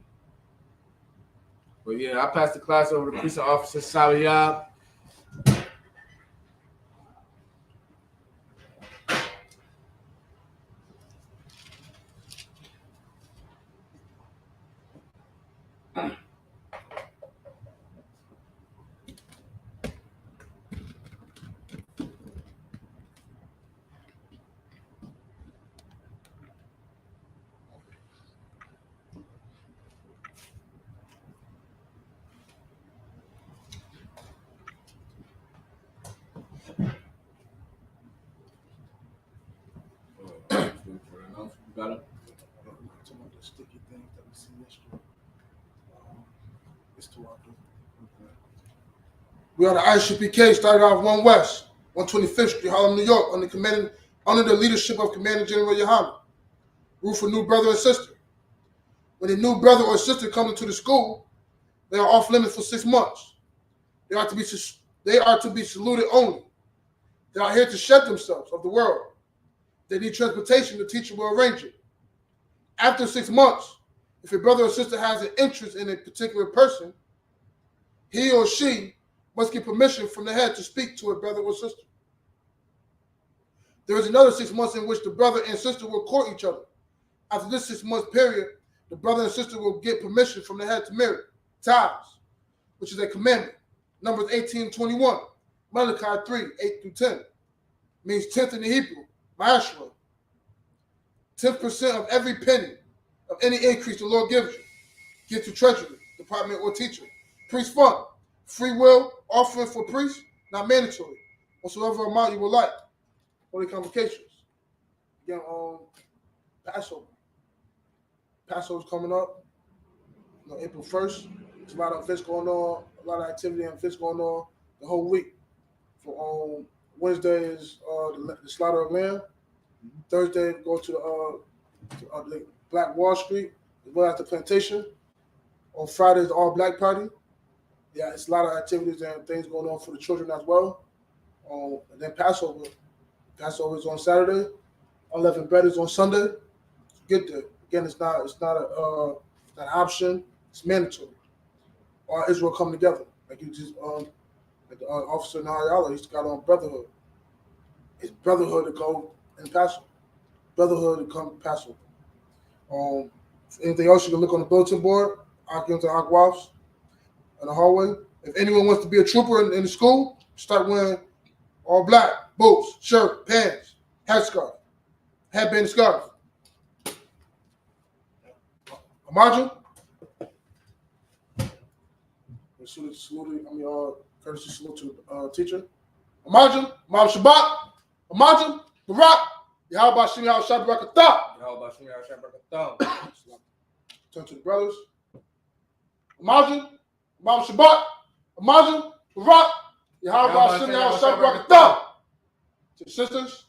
But yeah, I passed the class over to Precinct Officer Saliyab. Got it. The sticky things that we see yesterday. It's too hard to. We are the Isupk, started off 1 West, 125th Street, Harlem, New York, under the leadership of Commander General Yohana. Rule for new brother and sister. When a new brother or sister comes into the school, they are off limits for 6 months. They are to be saluted only. They are here to shed themselves of the world. They need transportation, the teacher will arrange it. After 6 months, if a brother or sister has an interest in a particular person, he or she must get permission from the head to speak to a brother or sister. There is another 6 months in which the brother and sister will court each other. After this 6 month period, the brother and sister will get permission from the head to marry, ties, which is a commandment. Numbers 18:21, Malachi 3:8-10, means 10th in the Hebrew, Ma'ashra. 10% of every penny of any increase the Lord gives you. Give to treasury, department, or teacher. Priest fund, free will, offering for priests, not mandatory. Whatsoever amount you would like. Holy convocations. Again, Passover. Passover's coming up. April 1st. There's a lot of events going on, a lot of activity and events going on the whole week. For Wednesday is the slaughter of lamb. Thursday, go to the Black Wall Street, as well as the plantation. On Friday is the All Black Party. Yeah, it's a lot of activities and things going on for the children as well. And then Passover. Passover is on Saturday. Unleavened bread is on Sunday. Get there. Again, it's not an option. It's mandatory. All Israel come together. Like you just like the officer Nahayala, he's got on Brotherhood. It's Brotherhood to go in Passover. Brotherhood to come Passover. Anything else, you can look on the bulletin board, Akiyams and Akwafs, in the hallway. If anyone wants to be a trooper in the school, start wearing all black, boots, shirt, pants, headscarf, headband, and scarf. Imagine. Courtesy salute to the teacher. Imagine, Shabbat, Imagine, Barak, Yahweh Shimi Yahweh Shai Barakatah. Yahweh Shimi Yahweh Shai Barakatah. Turn to the brothers. Imagine, Imam Shabbat, Imam Barak, Yahweh Shem Yahweh Shabbat. To the sisters,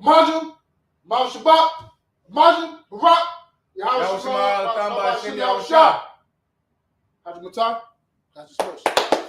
Imam Shabbat, Imam Barak, Yahweh Shem Yahweh Shabbat. Haji Matai, that's his first.